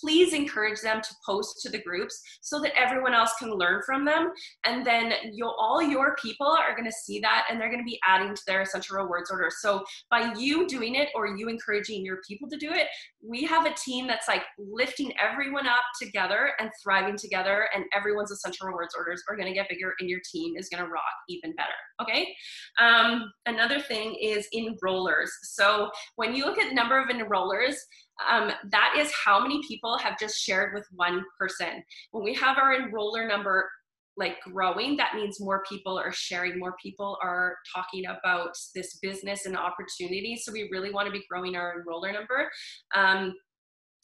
please encourage them to post to the groups so that everyone else can learn from them. And then all your people are going to see that, and they're going to be adding to their Essential Rewards order. So by you doing it or you encouraging your people to do it, we have a team that's like lifting everyone up together and thriving together, and everyone's Essential Rewards orders are going to get bigger, and your team is going to rock even better. Okay. Another thing is enrollers. So when you look at the number of enrollers, that is how many people have just shared with one person. When we have our enroller number like growing, that means more people are sharing, more people are talking about this business and opportunity. So we really want to be growing our enroller number.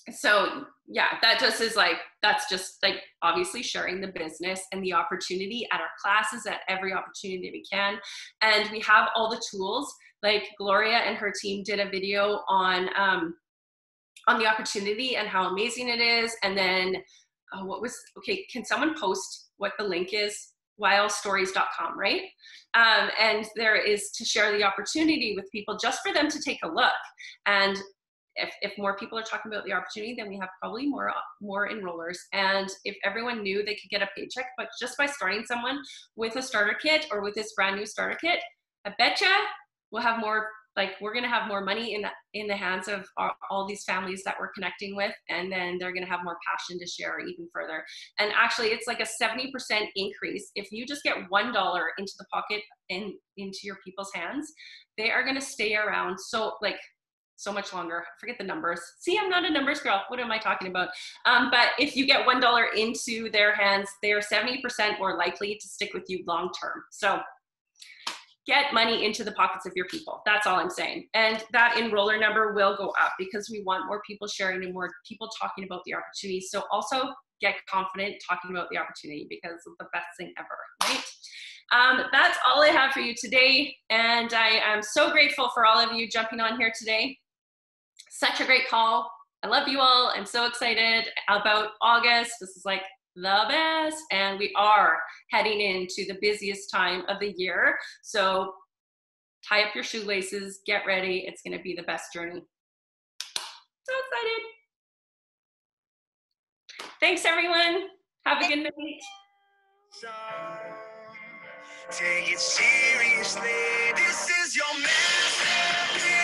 So yeah, that's just like obviously sharing the business and the opportunity at our classes, at every opportunity we can. And we have all the tools, like Gloria and her team did a video on the opportunity and how amazing it is. And then can someone post what the link is? wildstories.com, right? And there is to share the opportunity with people just for them to take a look. And if more people are talking about the opportunity, then we have probably more enrollers. And if everyone knew they could get a paycheck, but just by starting someone with a starter kit or with this brand new starter kit, I betcha we'll have more, like we're going to have more money in the hands of all these families that we're connecting with. And then they're going to have more passion to share even further. And actually it's like a 70% increase. If you just get $1 into the pocket and into your people's hands, they are going to stay around so much longer. Forget the numbers. See, I'm not a numbers girl. What am I talking about? But if you get $1 into their hands, they are 70% more likely to stick with you long term. So get money into the pockets of your people. That's all I'm saying. And that enroller number will go up because we want more people sharing and more people talking about the opportunity. So also get confident talking about the opportunity because it's the best thing ever, right? That's all I have for you today. And I am so grateful for all of you jumping on here today. Such a great call. I love you all. I'm so excited about August. This is like the best. And we are heading into the busiest time of the year. So tie up your shoelaces, get ready. It's going to be the best journey. So excited. Thanks, everyone. Have a good night. Take it seriously. This is your masterpiece.